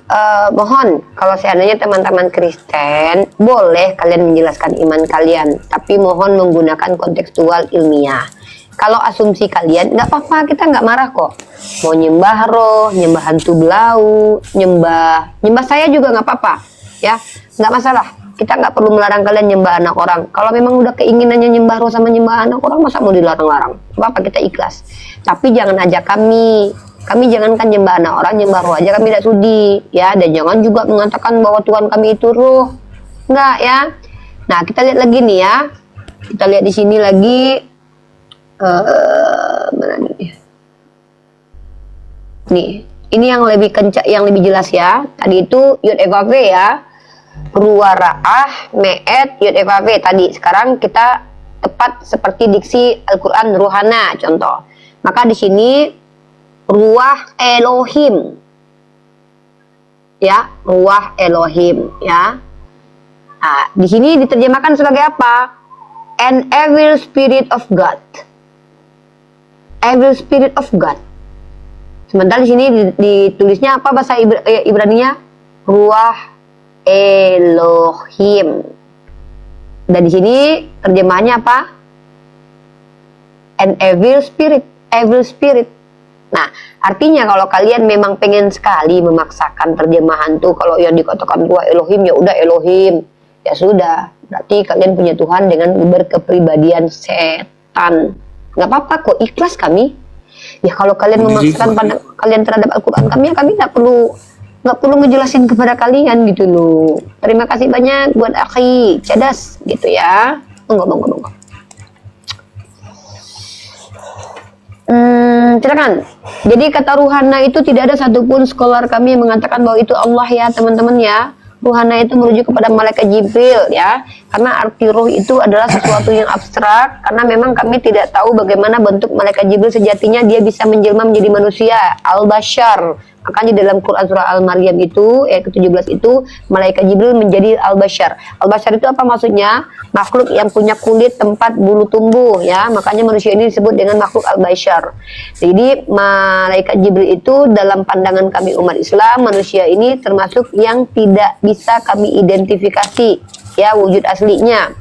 mohon kalau seandainya teman-teman Kristen boleh kalian menjelaskan iman kalian, tapi mohon menggunakan kontekstual ilmiah. Kalau asumsi kalian nggak apa-apa, kita nggak marah kok. Mau nyembah roh, nyembah hantu belau, nyembah saya juga nggak apa-apa, ya nggak masalah. Kita nggak perlu melarang kalian nyembah anak orang. Kalau memang udah keinginannya nyembah roh sama nyembah anak orang, masa mau dilarang-larang? Apa kita ikhlas. Tapi jangan ajak kami. Kami jangankan nyembah anak orang, nyembah roh aja kami tidak sudi, ya. Dan jangan juga mengatakan bahwa Tuhan kami itu roh, enggak ya. Nah, kita lihat lagi nih ya. Kita lihat di sini lagi. Mana nih? Nih, ini yang lebih kencang, yang lebih jelas ya. Tadi itu Yud Evav ya. Ruwara'ah, Me'et, Yud Evav tadi. Sekarang kita tepat seperti diksi Al-Quran Ruhana contoh. Maka di sini Ruah Elohim, ya, Ruah Elohim, ya. Nah, di sini diterjemahkan sebagai apa? An evil spirit of God, evil spirit of God. Sementara di sini ditulisnya apa bahasa Ibraninya? Ruah Elohim. Dan di sini terjemahannya apa? An evil spirit, evil spirit. Nah, artinya kalau kalian memang pengen sekali memaksakan terjemahan tuh, kalau yang dikatakan Ruah Elohim ya udah Elohim, ya sudah, berarti kalian punya Tuhan dengan berkepribadian setan. Nggak apa-apa kok, ikhlas kami. Ya kalau kalian memaksakan pada kalian terhadap Al-Quran kami, ya kami nggak perlu ngejelasin kepada kalian gitu loh. Terima kasih banyak buat Akhi Cadas gitu ya. Monggo. Silakan. Jadi kata ruhana itu tidak ada satupun scholar kami yang mengatakan bahwa itu Allah ya teman-teman ya. Ruhana itu merujuk kepada malaikat Jibril ya. Karena arti ruh itu adalah sesuatu yang abstrak. Karena memang kami tidak tahu bagaimana bentuk malaikat Jibril sejatinya, dia bisa menjelma menjadi manusia. Al-Bashar. Makanya dalam Quran surah Al-Maryam itu ayat ke-17 itu malaikat Jibril menjadi Al-Bashar. Al-Bashar itu apa maksudnya? Makhluk yang punya kulit tempat bulu tumbuh ya. Makanya manusia ini disebut dengan makhluk Al-Bashar. Jadi malaikat Jibril itu dalam pandangan kami umat Islam, manusia ini termasuk yang tidak bisa kami identifikasi ya wujud aslinya.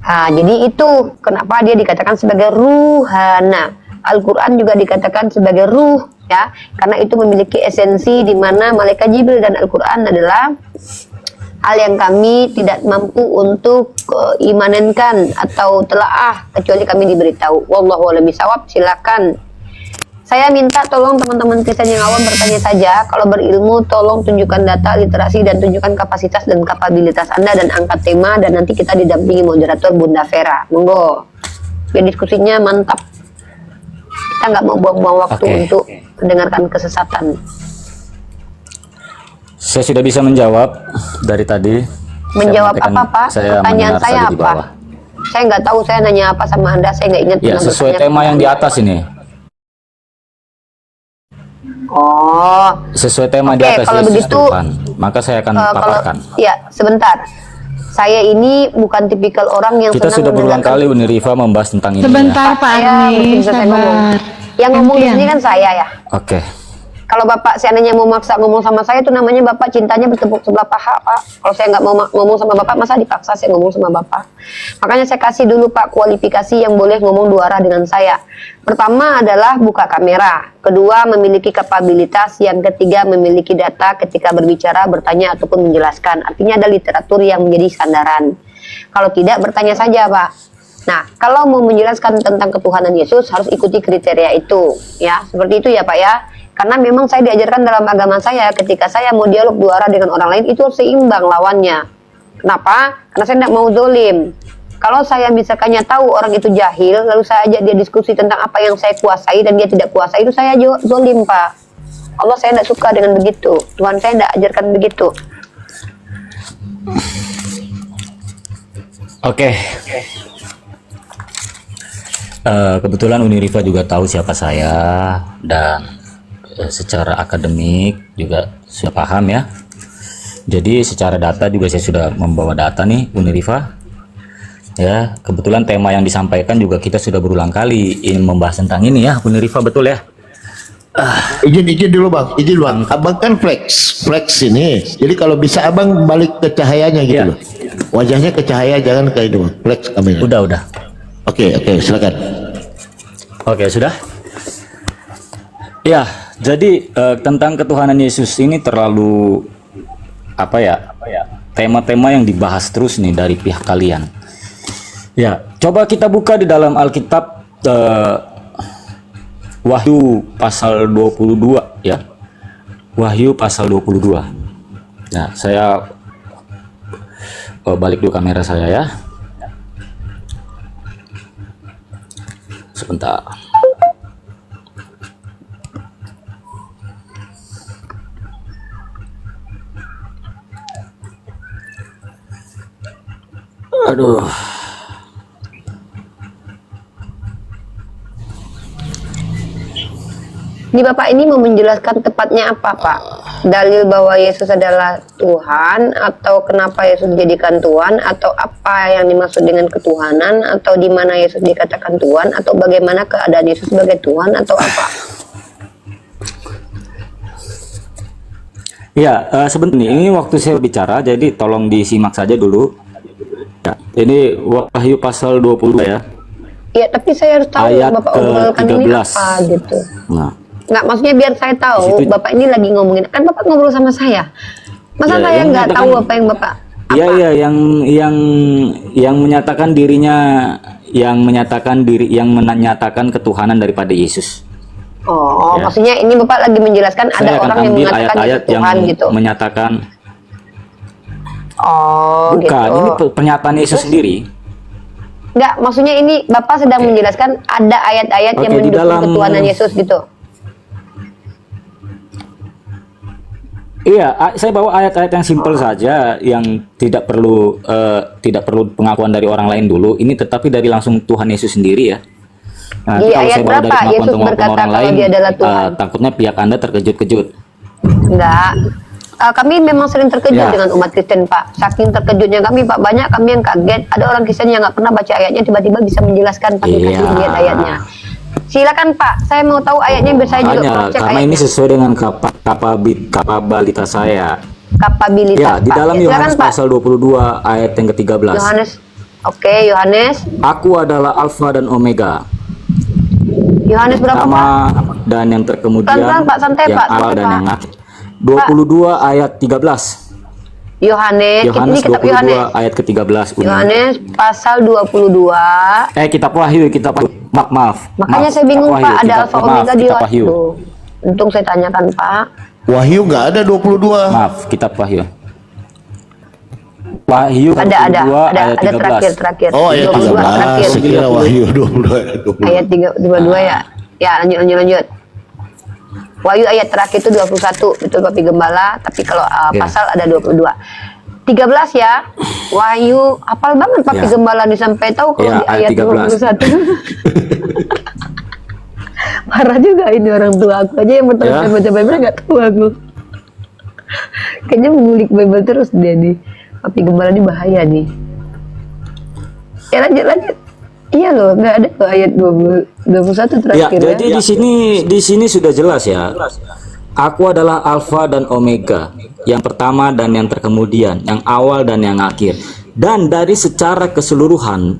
Nah, jadi itu kenapa dia dikatakan sebagai ruhana. Al-Quran juga dikatakan sebagai ruh ya, karena itu memiliki esensi di mana malaikat Jibril dan Al-Quran adalah hal yang kami tidak mampu untuk imanenkan atau telaah kecuali kami diberitahu. Wallahu a'lam bishawab. Silakan. Saya minta tolong teman-teman Kristen yang awam bertanya saja. Kalau berilmu tolong tunjukkan data, literasi, dan tunjukkan kapasitas dan kapabilitas Anda dan angkat tema, dan nanti kita didampingi moderator Bunda Vera. Monggo. Biar diskusinya mantap. Kita nggak mau buang-buang waktu untuk mendengarkan kesesatan.
Saya sudah bisa menjawab dari tadi.
Menjawab apa Pak? Pertanyaan saya apa? Saya nggak tahu, saya nanya apa sama Anda, saya nggak ingat.
Ya, sesuai tema yang di atas ini.
Oh.
Sesuai tema di atas.
Kalau begitu,
maka saya akan paparkan.
Ya, sebentar. Saya ini bukan tipikal orang yang
Kita sudah berulang kali Uni Rifa membahas tentang ini.
Sebentar
ya.
Pak Arni, sabar.
Yang ngomong di sini kan saya ya.
Oke.
Kalau Bapak seandainya mau maksa ngomong sama saya, itu namanya Bapak cintanya bertepuk sebelah paha, Pak. Kalau saya nggak mau ngomong sama Bapak, masa dipaksa saya ngomong sama Bapak? Makanya saya kasih dulu Pak kualifikasi yang boleh ngomong dua arah dengan saya. Pertama adalah buka kamera. Kedua, memiliki kapabilitas. Yang ketiga, memiliki data ketika berbicara, bertanya, ataupun menjelaskan. Artinya ada literatur yang menjadi sandaran. Kalau tidak, bertanya saja, Pak. Nah, kalau mau menjelaskan tentang ketuhanan Yesus, harus ikuti kriteria itu. Ya, seperti itu ya Pak ya. Karena memang saya diajarkan dalam agama saya, ketika saya mau dialog dua arah dengan orang lain, itu harus seimbang lawannya. Kenapa? Karena saya tidak mau zolim. Kalau saya misalkannya tahu orang itu jahil, lalu saya ajak dia diskusi tentang apa yang saya kuasai dan dia tidak kuasai, itu saya zolim, Pak. Allah saya tidak suka dengan begitu. Tuhan saya tidak ajarkan begitu.
Oke. Kebetulan Uniriva juga tahu siapa saya dan secara akademik juga sudah paham ya. Jadi secara data juga saya sudah membawa data nih Uniriva. Ya, kebetulan tema yang disampaikan juga kita sudah berulang kali ingin membahas tentang ini ya Uniriva, betul ya?
Izin dulu bang, izin bang. Abang kan flex ini. Jadi kalau bisa abang balik ke cahayanya gitu
Ya.
loh. Wajahnya ke cahaya, jangan ke itu bang. Flex kameranya.
Udah.
Oke, silakan.
Oke, sudah. Ya, jadi tentang ketuhanan Yesus ini terlalu tema-tema yang dibahas terus nih dari pihak kalian. Ya, coba kita buka di dalam Alkitab Wahyu pasal 22 ya. Wahyu pasal 22. Nah, saya balik dulu kamera saya ya. Sebentar. Aduh.
Ini Bapak ini mau menjelaskan tepatnya apa, Pak? Dalil bahwa Yesus adalah Tuhan, atau kenapa Yesus dijadikan Tuhan, atau apa yang dimaksud dengan ketuhanan, atau di mana Yesus dikatakan Tuhan, atau bagaimana keadaan Yesus sebagai Tuhan, atau apa?
Ya, sebentar nih, ini waktu saya bicara, jadi tolong disimak saja dulu. Ya, ini Wahyu pasal 22 ya.
Ya, tapi saya harus tahu
Ayat
Bapak obrolkan ini
ke-13.
apa gitu.
Nah,
Nggak, maksudnya biar saya tahu,
Di situ-
Bapak ini lagi ngomongin, kan Bapak ngobrol sama saya. Masa
Ya,
saya
yang
nggak
menyatakan-
tahu apa yang Bapak,
iya yang menyatakan ketuhanan daripada Yesus.
oh,
Ya.
maksudnya ini Bapak lagi menjelaskan ada
Saya akan
orang yang
ambil
mengatakan
ayat-ayat
Yesus
yang
Tuhan gitu.
menyatakan
Oh,
bukan,
gitu.
ini pernyataan Yesus sendiri.
Nggak, maksudnya ini Bapak sedang menjelaskan ada ayat-ayat yang
Oke, di
mendukung
dalam-
ketuhanan Yesus gitu.
Iya, saya bawa ayat-ayat yang simpel saja, yang tidak perlu pengakuan dari orang lain dulu. Ini tetapi dari langsung Tuhan Yesus sendiri ya. Nah,
Di
kalau
ayat
saya bawa dari
berapa Yesus
pengakuan
berkata
orang
kalau
lain,
dia adalah Tuhan?
takutnya pihak Anda terkejut-kejut.
Enggak. Kami memang sering terkejut
Ya.
dengan umat Kristen, Pak. Saking terkejutnya kami, Pak, banyak kami yang kaget. Ada orang Kristen yang nggak pernah baca ayatnya, tiba-tiba bisa menjelaskan pakai
Iya.
kasih lihat ayatnya. Silakan, Pak. Saya mau tahu ayatnya biar saya juga
Hanya
cross check
karena
ayatnya.
ini sesuai dengan kapabilitas saya.
Kapabilitas,
Ya, di
Pak.
dalam
Ya, silakan,
Yohanes
Pak.
pasal 22 ayat yang ke-13.
Yohanes. Oke, Yohanes.
Aku adalah Alfa dan Omega,
Yohanes berapa, Pak?
pertama dan yang terkemudian,
Pelan-pelan, Pak. Santai,
yang
Pak.
awal
Santai,
dan
Pak.
yang akhir. 22 ayat 13.
Yohanes.
Yohanes
Ini kitab
22
Yohanes.
ayat ke-13. Uni.
Yohanes pasal 22.
Kitab Wahyu, maaf.
Makanya
Maaf,
saya bingung,
Kitab
Pak.
Wahyu,
Ada
kitab-
Alfa
maaf,
Omega di
kitab Wahyu.
Wahyu. Untung saya tanyakan, Pak.
Wahyu nggak ada 22.
Maaf, kitab Wahyu. Wahyu
Ada
22 ayat 13.
terakhir.
Oh, ayat
22 terakhir.
13. Sekira Wahyu 22.
Ayat 22 ya. Ya, lanjut. Wahyu ayat terakhir itu 21, betul Papi Gembala, tapi kalau
Ya.
pasal ada 22. 13 ya. Wahyu, hafal banget Papi
Ya.
Gembala nih sampai tahu kalau
Ya,
di
ayat
ayat
13.
21. Parah juga ini orang tua aku aja yang
Ya.
saya baca Bible nggak tahu aku. Kayaknya mengulik Bible terus dia nih. Papi Gembala ini bahaya nih. Ya lanjut. Iya loh, nggak ada tuh ayat 21
Ya,
terakhir
jadi di sini sudah jelas ya. Aku adalah Alfa dan Omega, yang pertama dan yang terkemudian, yang awal dan yang akhir. Dan dari secara keseluruhan,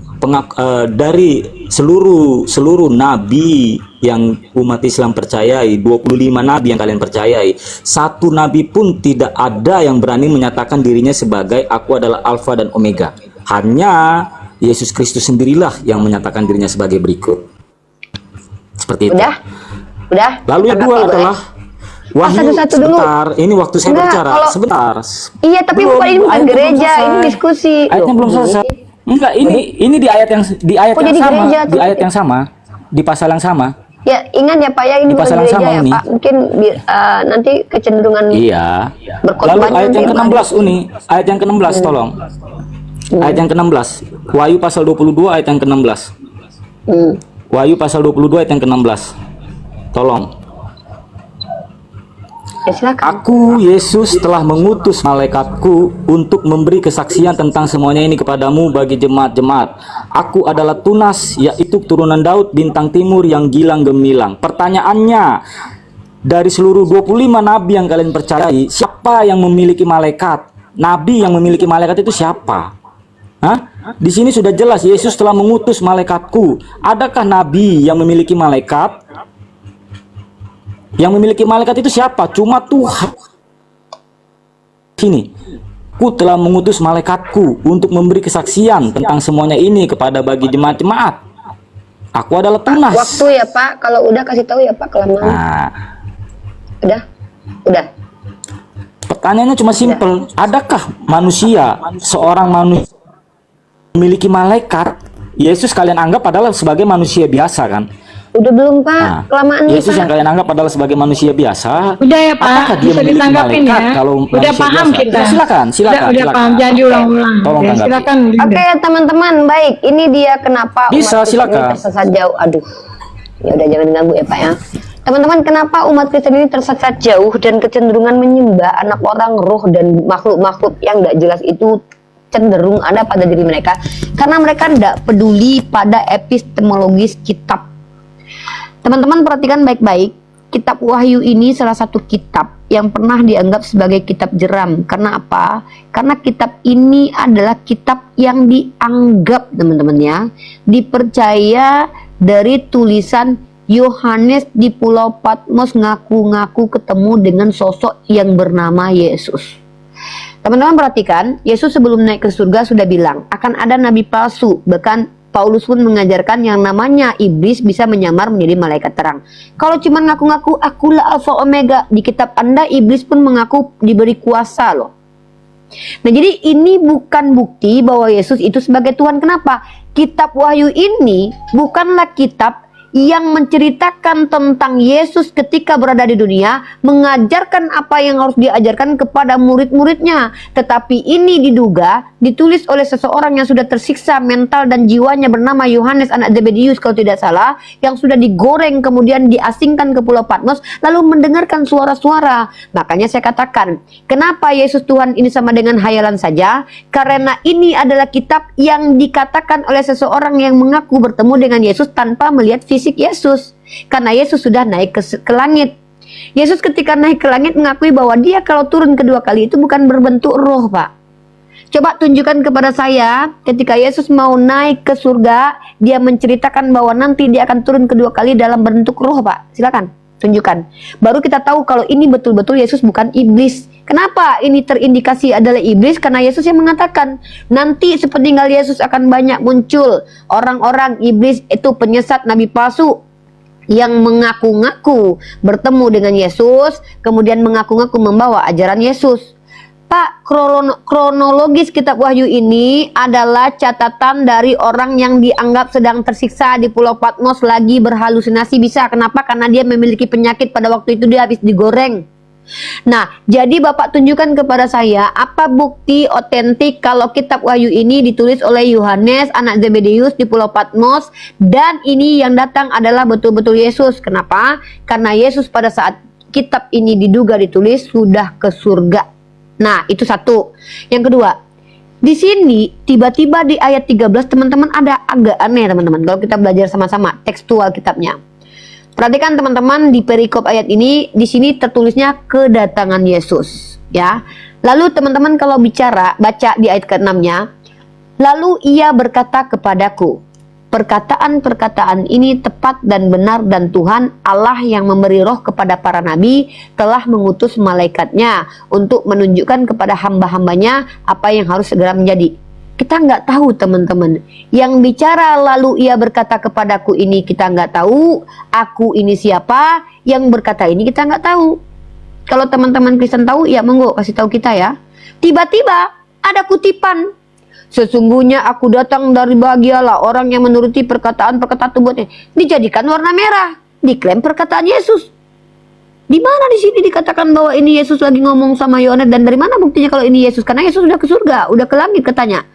dari seluruh nabi yang umat Islam percayai, 25 nabi yang kalian percayai, satu nabi pun tidak ada yang berani menyatakan dirinya sebagai aku adalah Alfa dan Omega. Hanya Yesus Kristus sendirilah yang menyatakan dirinya sebagai berikut. Seperti itu.
Udah?
Lalu yang
Tanggapi,
kedua
boleh?
adalah Wahyu,
satu-satu dulu.
sebentar. Ini waktu saya
Enggak,
bicara.
kalau-
Sebentar.
Iya, tapi
Belum,
bukan ini bukan
ayatnya belum
gereja,
selesai.
ini diskusi.
Ayatnya
Loh,
belum selesai. Enggak, ini di ayat yang
Kok jadi
sama,
gereja
di
tuh?
ayat yang sama, di pasal yang sama.
Ya, ingat ya Pak ya, ini
Di
bukan
pasal yang
gereja
sama,
ya
Uni.
Pak. Mungkin nanti kecenderungan
Iya.
Berkhotbah
Lalu ayat
nanti
yang
apa?
ke-16 Uni, ayat yang ke-16 tolong. Ayat yang ke-16. Wahyu pasal 22 ayat yang ke-16. Wahyu pasal 22 ayat yang ke-16. Tolong.
Ya silakan.
Aku Yesus telah mengutus malaikatku untuk memberi kesaksian tentang semuanya ini kepadamu bagi jemaat-jemaat. Aku adalah Tunas, yaitu turunan Daud bintang timur yang gilang gemilang. Pertanyaannya, dari seluruh 25 nabi yang kalian percayai, siapa yang memiliki malaikat? Nabi yang memiliki malaikat itu siapa? Hah? Di sini sudah jelas Yesus telah mengutus malaikatku. Adakah nabi yang memiliki malaikat? Yang memiliki malaikat itu siapa? Cuma Tuhan. Sini, ku telah mengutus malaikatku untuk memberi kesaksian tentang semuanya ini kepada bagi jemaat-jemaat. Aku adalah Tunas.
Waktu ya Pak, kalau udah kasih tahu ya Pak, kelamaan.
Nah,
Udah.
pertanyaannya cuma simpel. Adakah manusia, seorang manusia memiliki malaikat? Yesus kalian anggap adalah sebagai manusia biasa kan?
Udah belum Pak?
Nah,
Kelamaan nih
Yesus
Pak.
yang kalian anggap adalah sebagai manusia biasa.
Udah ya Pak,
Apakah dia
bisa
memiliki
ditanggapin
malaikat
ya.
kalau
Udah
manusia
paham
biasa?
kita.
Ya, silakan.
Udah paham, jangan diulang-ulang.
Tolong
Ya,
tanggapi.
silakan.
Oke teman-teman, baik. Ini dia kenapa
Bisa,
umat Kristen
silakan.
ini tersesat jauh. Aduh, ya udah jangan diganggu ya Pak ya. Teman-teman, kenapa umat Kristen ini tersesat jauh dan kecenderungan menyembah anak orang, roh dan makhluk-makhluk yang tidak jelas itu cenderung ada pada diri mereka? Karena mereka tidak peduli pada epistemologis kitab. Teman-teman perhatikan baik-baik, kitab Wahyu ini salah satu kitab yang pernah dianggap sebagai kitab jeram. Karena apa? Karena kitab ini adalah kitab yang dianggap, teman-teman ya, dipercaya dari tulisan Yohanes di Pulau Patmos ngaku-ngaku ketemu dengan sosok yang bernama Yesus. Teman-teman perhatikan, Yesus sebelum naik ke surga sudah bilang akan ada nabi palsu. Bahkan Paulus pun mengajarkan yang namanya iblis bisa menyamar menjadi malaikat terang. Kalau cuma ngaku-ngaku akulah Alfa Omega, di kitab Anda iblis pun mengaku diberi kuasa loh. Nah, jadi ini bukan bukti bahwa Yesus itu sebagai Tuhan. Kenapa? Kitab Wahyu ini bukanlah kitab yang menceritakan tentang Yesus ketika berada di dunia, mengajarkan apa yang harus diajarkan kepada murid-muridnya. Tetapi ini diduga ditulis oleh seseorang yang sudah tersiksa mental dan jiwanya bernama Yohanes anak Zebedeus kalau tidak salah, yang sudah digoreng kemudian diasingkan ke Pulau Patmos lalu mendengarkan suara-suara. Makanya saya katakan, kenapa Yesus Tuhan ini sama dengan hayalan saja? Karena ini adalah kitab yang dikatakan oleh seseorang yang mengaku bertemu dengan Yesus tanpa melihat fisik Yesus. Karena Yesus sudah naik ke langit. Yesus ketika naik ke langit mengakui bahwa dia kalau turun kedua kali itu bukan berbentuk roh, Pak. Coba tunjukkan kepada saya ketika Yesus mau naik ke surga, dia menceritakan bahwa nanti dia akan turun kedua kali dalam bentuk roh, Pak. Silakan tunjukkan. Baru kita tahu kalau ini betul-betul Yesus bukan iblis. Kenapa ini terindikasi adalah iblis? Karena Yesus yang mengatakan nanti sepeninggal Yesus akan banyak muncul orang-orang iblis, itu penyesat nabi palsu yang mengaku-ngaku bertemu dengan Yesus, kemudian mengaku-ngaku membawa ajaran Yesus. Pak, kronologis kitab Wahyu ini adalah catatan dari orang yang dianggap sedang tersiksa di Pulau Patmos lagi berhalusinasi. Bisa, kenapa? Karena dia memiliki penyakit pada waktu itu, dia habis digoreng. Nah, jadi Bapak tunjukkan kepada saya apa bukti otentik kalau kitab Wahyu ini ditulis oleh Yohanes anak Zebedeus di Pulau Patmos dan ini yang datang adalah betul-betul Yesus. Kenapa? Karena Yesus pada saat kitab ini diduga ditulis sudah ke surga. Nah, itu satu. Yang kedua, di sini tiba-tiba di ayat 13 teman-teman ada agak aneh teman-teman. Kalau kita belajar sama-sama tekstual kitabnya. Perhatikan teman-teman di perikop ayat ini, di sini tertulisnya kedatangan Yesus, ya. Lalu teman-teman kalau bicara, baca di ayat ke-6-nya, lalu ia berkata kepadaku, perkataan-perkataan ini tepat dan benar dan Tuhan Allah yang memberi roh kepada para nabi telah mengutus malaikatnya untuk menunjukkan kepada hamba-hambanya apa yang harus segera menjadi. Kita nggak tahu teman-teman. Yang bicara lalu ia berkata kepadaku ini kita nggak tahu. Aku ini siapa? Yang berkata ini kita nggak tahu. Kalau teman-teman Kristen tahu, ya monggo kasih tahu kita ya. Tiba-tiba ada kutipan. Sesungguhnya aku datang dari bahagialah orang yang menuruti perkataan-perkataan tubuhnya. Dijadikan warna merah. Diklaim perkataan Yesus. Di mana di sini dikatakan bahwa ini Yesus lagi ngomong sama Yohanes, dan dari mana buktinya kalau ini Yesus? Karena Yesus sudah ke surga, udah ke langit katanya.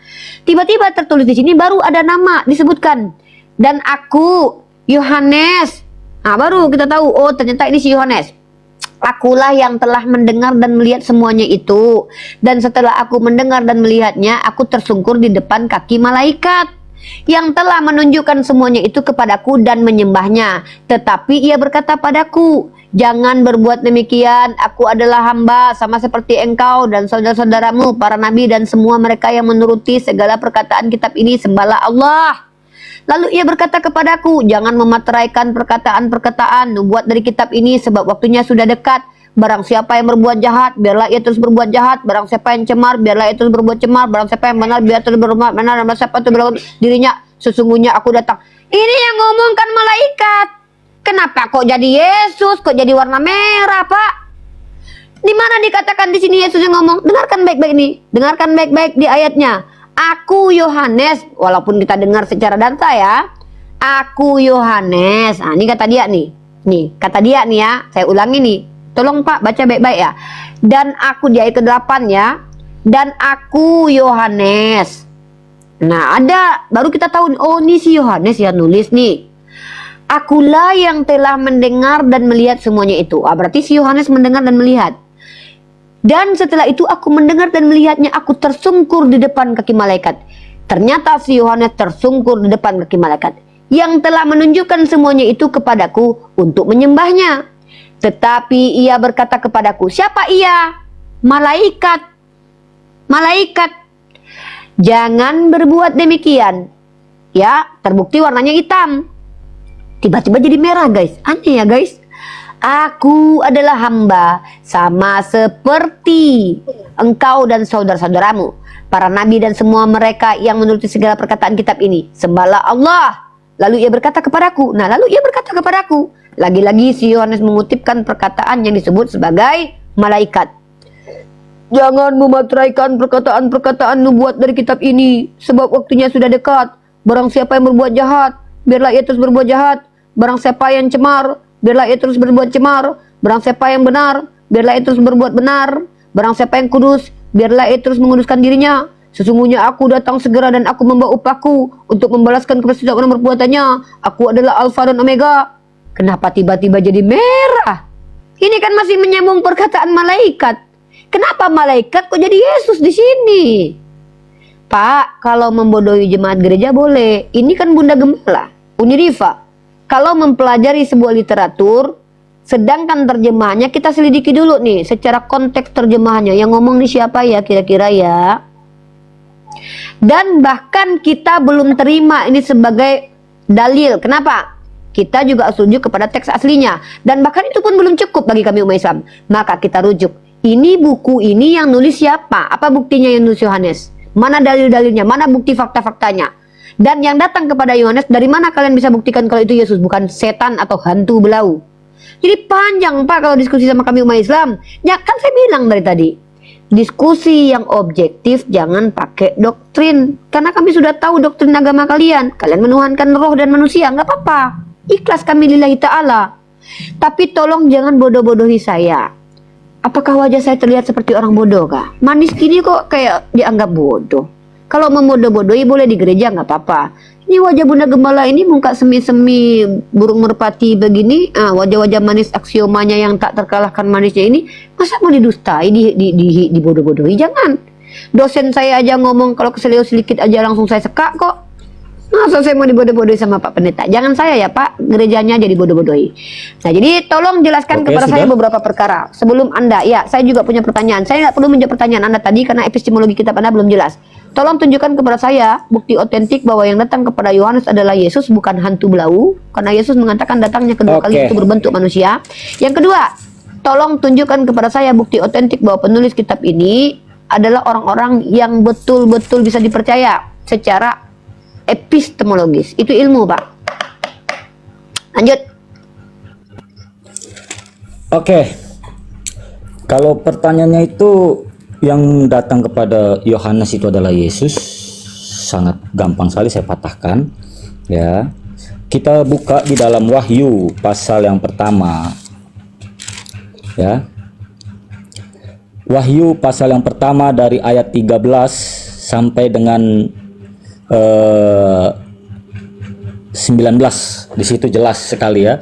Tiba-tiba tertulis di sini baru ada nama disebutkan. Dan aku Yohanes. Nah, baru kita tahu, oh ternyata ini si Yohanes. Akulah yang telah mendengar dan melihat semuanya itu. Dan setelah aku mendengar dan melihatnya, aku tersungkur di depan kaki malaikat yang telah menunjukkan semuanya itu kepadaku dan menyembahnya. Tetapi ia berkata padaku, jangan berbuat demikian, aku adalah hamba sama seperti engkau dan saudara-saudaramu, para nabi dan semua mereka yang menuruti segala perkataan kitab ini, sembahlah Allah. Lalu ia berkata kepadaku, jangan memateraikan perkataan-perkataan nubuat dari kitab ini, sebab waktunya sudah dekat. Barang siapa yang berbuat jahat, biarlah ia terus berbuat jahat. Barang siapa yang cemar, biarlah ia terus berbuat cemar. Barang siapa yang benar, biar terus berbuat benar. Dan barang siapa itu berlaku dirinya, sesungguhnya aku datang. Ini yang ngomongkan malaikat. Kenapa kok jadi Yesus, kok jadi warna merah, Pak? Di mana dikatakan di sini Yesus yang ngomong? Dengarkan baik-baik nih, dengarkan baik-baik di ayatnya. Aku Yohanes, walaupun kita dengar secara data ya. Aku Yohanes. Nah, ini kata dia nih. Nih, kata dia nih ya. Saya ulangi nih. Tolong Pak baca baik-baik ya. Dan aku di ayat ke-8 ya. Dan aku Yohanes. Nah, ada baru kita tahu, oh ini si Yohanes yang nulis nih. Akulah yang telah mendengar dan melihat semuanya itu. Ah, berarti si Yohanes mendengar dan melihat. Dan setelah itu aku mendengar dan melihatnya, aku tersungkur di depan kaki malaikat. Ternyata si Yohanes tersungkur di depan kaki malaikat yang telah menunjukkan semuanya itu kepadaku untuk menyembahnya. Tetapi ia berkata kepadaku, siapa ia? Malaikat. Malaikat. Jangan berbuat demikian. Ya, terbukti warnanya hitam. Tiba-tiba jadi merah, guys. Aneh ya, guys. Aku adalah hamba sama seperti engkau dan saudara-saudaramu, para nabi dan semua mereka yang menuruti segala perkataan kitab ini. Sembahlah Allah. Lalu ia berkata kepadaku. Nah, lalu ia berkata kepadaku. Lagi-lagi si Yohanes mengutipkan perkataan yang disebut sebagai malaikat. Jangan memateraikan perkataan-perkataan nubuat dari kitab ini, sebab waktunya sudah dekat. Barang siapa yang berbuat jahat, biarlah ia terus berbuat jahat. Barang siapa yang cemar, biarlah ia terus berbuat cemar. Barang siapa yang benar, biarlah ia terus berbuat benar. Barang siapa yang kudus, biarlah ia terus menguduskan dirinya. Sesungguhnya aku datang segera dan aku membawa upahku untuk membalaskan kepada setiap orang perbuatannya. Aku adalah Alfa dan Omega. Kenapa tiba-tiba jadi merah? Ini kan masih menyambung perkataan malaikat. Kenapa malaikat kok jadi Yesus di sini? Pak, kalau membodohi jemaat gereja boleh. Ini kan Bunda Gembala, Unirifa. Kalau mempelajari sebuah literatur, sedangkan terjemahannya kita selidiki dulu nih, secara konteks terjemahannya. Yang ngomong nih siapa ya kira-kira ya? Dan bahkan kita belum terima ini sebagai dalil. Kenapa? Kita juga setuju kepada teks aslinya. Dan bahkan itu pun belum cukup bagi kami umat Islam. Maka kita rujuk. Ini buku ini yang nulis siapa? Apa buktinya yang nulis Yohanes? Mana dalil-dalilnya? Mana bukti fakta-faktanya? Dan yang datang kepada Yohanes, dari mana kalian bisa buktikan kalau itu Yesus, bukan setan atau hantu belau? Jadi panjang Pak kalau diskusi sama kami umat Islam. Ya kan saya bilang dari tadi, diskusi yang objektif, jangan pakai doktrin. Karena kami sudah tahu doktrin agama kalian. Kalian menuhankan roh dan manusia, nggak apa-apa. Ikhlas kami lillahi ta'ala. Tapi tolong jangan bodoh-bodohi saya. Apakah wajah saya terlihat seperti orang bodoh kah? Manis gini kok kayak dianggap bodoh. Kalau membodoh-bodohi boleh di gereja nggak apa-apa. Ini wajah Bunda Gembala ini muka semi-semi burung merpati begini, wajah-wajah manis aksiomanya yang tak terkalahkan manisnya ini, masa mau didustai, dibodoh-bodohi? Jangan. Dosen saya aja ngomong kalau keselio sedikit aja langsung saya sekak kok. Masa saya mau dibodoh-bodohi sama Pak Pendeta? Jangan saya ya Pak, gerejanya jadi bodoh-bodohi. Nah jadi tolong jelaskan kepada saya beberapa perkara. Sebelum Anda, ya saya juga punya pertanyaan. Saya nggak perlu menjawab pertanyaan Anda tadi karena epistemologi kitab Anda belum jelas. Tolong tunjukkan kepada saya bukti otentik bahwa yang datang kepada Yohanes adalah Yesus, bukan hantu belau. Karena Yesus mengatakan datangnya kedua kali itu berbentuk manusia. Yang kedua, tolong tunjukkan kepada saya bukti otentik bahwa penulis kitab ini adalah orang-orang yang betul-betul bisa dipercaya secara epistemologis. Itu ilmu, Pak. Lanjut.
Oke. Kalau pertanyaannya itu yang datang kepada Yohanes itu adalah Yesus, sangat gampang sekali saya patahkan ya. Kita buka di dalam Wahyu pasal yang pertama ya. Wahyu pasal yang pertama dari ayat 13 sampai dengan 19. Di situ jelas sekali ya.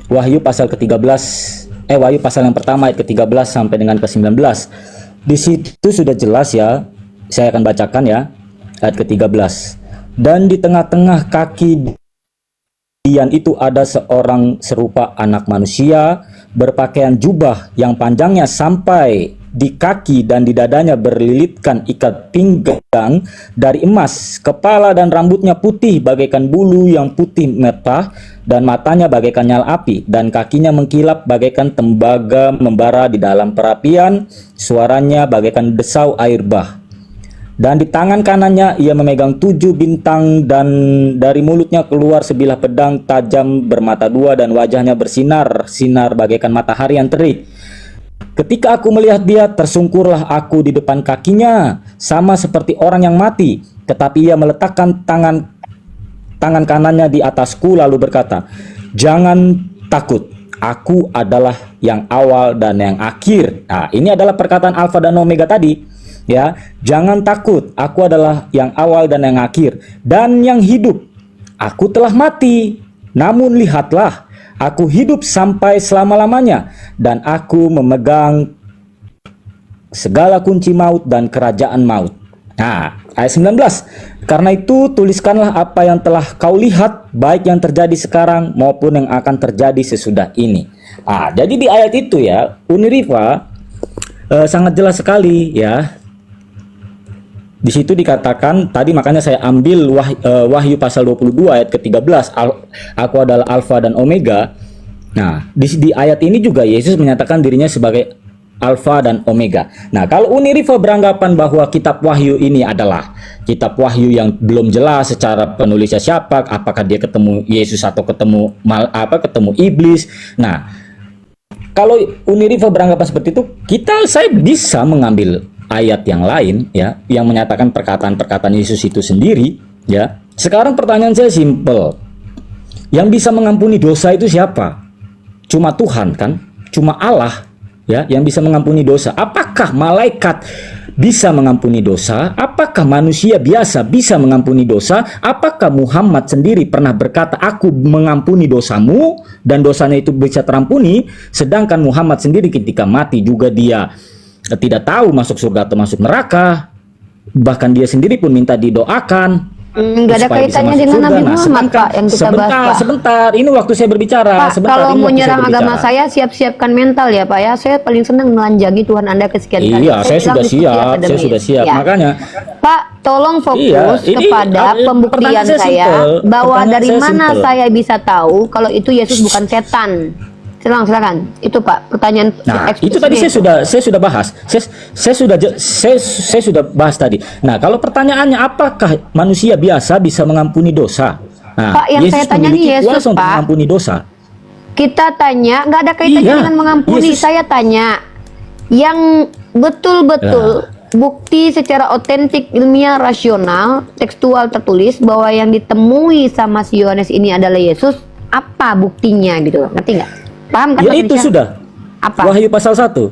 Wahyu pasal ke-13 Wahyu pasal yang pertama ayat ke-13 sampai dengan ke-19. Di situ sudah jelas ya. Saya akan bacakan ya ayat ke-13. Dan di tengah-tengah kaki Dian itu ada seorang serupa anak manusia, berpakaian jubah yang panjangnya sampai di kaki dan di dadanya berlilitkan ikat pinggang dari emas. Kepala dan rambutnya putih bagaikan bulu yang putih merah, dan matanya bagaikan nyala api, dan kakinya mengkilap bagaikan tembaga membara di dalam perapian. Suaranya bagaikan desau air bah. Dan di tangan kanannya ia memegang 7 bintang, dan dari mulutnya keluar sebilah pedang tajam bermata dua, dan wajahnya bersinar-sinar bagaikan matahari yang terik. Ketika aku melihat dia, tersungkurlah aku di depan kakinya, sama seperti orang yang mati. Tetapi ia meletakkan tangan kanannya di atasku lalu berkata, "Jangan takut, aku adalah yang awal dan yang akhir." Nah, ini adalah perkataan Alfa dan Omega tadi. Ya, jangan takut, aku adalah yang awal dan yang akhir dan yang hidup. Aku telah mati, namun lihatlah, aku hidup sampai selama-lamanya, dan aku memegang segala kunci maut dan kerajaan maut. Nah, ayat 19. Karena itu tuliskanlah apa yang telah kau lihat, baik yang terjadi sekarang maupun yang akan terjadi sesudah ini. Jadi di ayat itu ya, Uniriva sangat jelas sekali ya. Di situ dikatakan tadi, makanya saya ambil Wahyu pasal 22 ayat ke-13, aku adalah Alfa dan Omega. Nah, di ayat ini juga Yesus menyatakan dirinya sebagai Alfa dan Omega. Nah, kalau Uniriva beranggapan bahwa kitab Wahyu ini adalah kitab Wahyu yang belum jelas secara penulisnya siapa, apakah dia ketemu Yesus atau ketemu iblis. Nah, kalau Uniriva beranggapan seperti itu, saya bisa mengambil ayat yang lain ya, yang menyatakan perkataan-perkataan Yesus itu sendiri ya. Sekarang pertanyaan saya simpel. Yang bisa mengampuni dosa itu siapa? Cuma Tuhan kan? Cuma Allah ya yang bisa mengampuni dosa. Apakah malaikat bisa mengampuni dosa? Apakah manusia biasa bisa mengampuni dosa? Apakah Muhammad sendiri pernah berkata, "Aku mengampuni dosamu," dan dosanya itu bisa terampuni? Sedangkan Muhammad sendiri ketika mati juga dia tidak tahu masuk surga atau masuk neraka. Bahkan dia sendiri pun minta didoakan.
Nggak ada kaitannya dengan Nabi Muhammad, Pak, yang kita bahas, Pak.
Sebentar, ini waktu saya berbicara.
Pak, kalau mau nyerang agama saya, siap-siapkan mental ya, Pak ya. Saya paling senang melanjangi Tuhan Anda kesekian kali.
Iya, saya sudah siap. Ya. Makanya,
Pak, tolong fokus kepada pembuktian saya bahwa dari mana saya bisa tahu kalau itu Yesus bukan setan. Silakan. Itu Pak, pertanyaan.
Nah, itu tadi saya sudah bahas. Saya sudah bahas tadi. Nah, kalau pertanyaannya apakah manusia biasa bisa mengampuni dosa? Nah,
Pak, yang saya tanya nih Yesus, Pak,
mengampuni dosa.
Kita tanya, nggak ada kaitannya dengan mengampuni. Yesus. Saya tanya yang betul-betul bukti secara otentik, ilmiah, rasional, tekstual tertulis bahwa yang ditemui sama si Yohanes ini adalah Yesus. Apa buktinya gitu? Ngerti nggak? Paham kan?
Ya itu sudah.
Apa?
Wahyu pasal 1.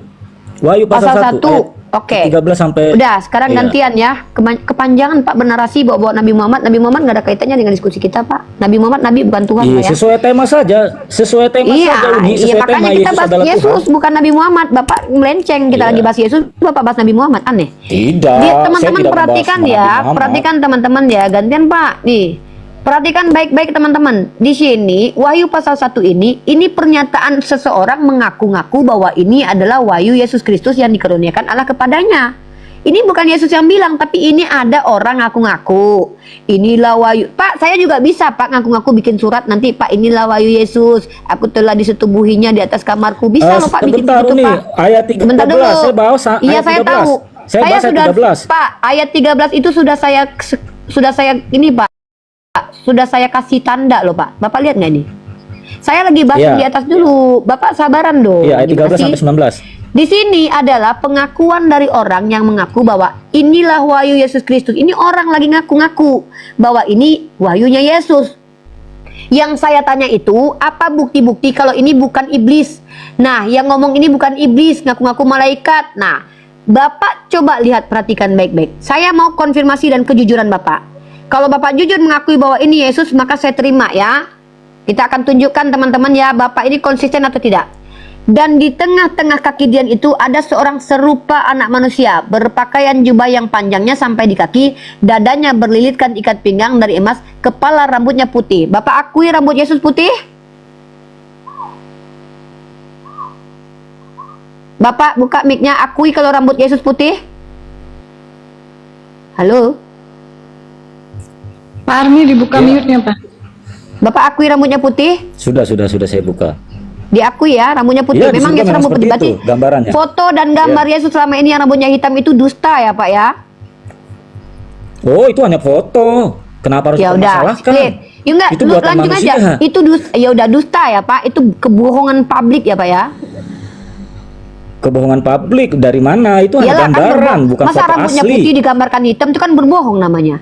Wahyu pasal 1.
Oke.
13 sampai.
Udah, sekarang gantian ya. Kepanjangan Pak bernarasi bawa Nabi Muhammad. Nabi Muhammad nggak ada kaitannya dengan diskusi kita, Pak. Nabi Muhammad Nabi bukan Tuhan, Pak ya.
Sesuai tema saja. Sesuai tema saja.
Iya, makanya kita bahas Yesus bukan Nabi Muhammad. Bapak melenceng, kita lagi bahas Yesus, Bapak bahas Nabi Muhammad. Aneh.
Tidak.
Teman-teman perhatikan ya. Perhatikan teman-teman ya. Gantian Pak. Nih. Perhatikan baik-baik teman-teman. Di sini Wahyu pasal 1 ini pernyataan seseorang mengaku-ngaku bahwa ini adalah Wahyu Yesus Kristus yang dikaruniakan Allah kepadanya. Ini bukan Yesus yang bilang, tapi ini ada orang ngaku-ngaku. Inilah Wahyu. Pak, saya juga bisa Pak ngaku-ngaku bikin surat nanti, Pak, inilah Wahyu Yesus. Aku telah disetubuhinya di atas kamarku. Bisa loh Pak bikin gitu Pak.
Ayat 13.
Bentar dulu.
Saya bawa ayat 13.
Saya tahu. Saya sudah 13. Pak, ayat 13 itu sudah saya ini Pak. Sudah saya kasih tanda loh Pak. Bapak lihat nggak nih? Saya lagi bahas di atas dulu. Bapak sabaran dong.
Iya, ayat 13 sampai 19.
Di sini adalah pengakuan dari orang yang mengaku bahwa inilah wahyu Yesus Kristus. Ini orang lagi ngaku-ngaku bahwa ini wahyunya Yesus. Yang saya tanya itu, apa bukti-bukti kalau ini bukan iblis? Nah, yang ngomong ini bukan iblis, ngaku-ngaku malaikat. Nah, Bapak coba lihat, perhatikan baik-baik. Saya mau konfirmasi dan kejujuran Bapak. Kalau Bapak jujur mengakui bahwa ini Yesus, maka saya terima ya. Kita akan tunjukkan teman-teman ya, Bapak ini konsisten atau tidak. Dan di tengah-tengah kaki Dian itu ada seorang serupa anak manusia, berpakaian jubah yang panjangnya sampai di kaki, dadanya berlilitkan ikat pinggang dari emas, kepala rambutnya putih. Bapak akui rambut Yesus putih? Bapak buka mic-nya, akui kalau rambut Yesus putih? Halo?
Pak Army dibuka mute-nya, Pak.
Bapak akui rambutnya putih?
Sudah saya buka.
Diakui ya, rambutnya putih.
Iya,
Memang Yesus
memang
rambut putih.
seperti
Berarti
itu gambarannya.
foto dan gambar Yesus selama ini yang rambutnya hitam itu dusta ya Pak ya?
Oh, itu hanya foto. Kenapa harus
Ya udah,
dipermasalahkan?
ya enggak,
Itu
lu
buatan
lanjut
manusia.
aja. Itu ya udah dusta ya Pak. Itu kebohongan publik ya Pak ya?
Kebohongan publik dari mana? Itu hanya
Iyalah, kan
gambaran,
berbohong.
bukan
Masa
foto
rambutnya
asli.
putih digambarkan hitam itu kan berbohong namanya.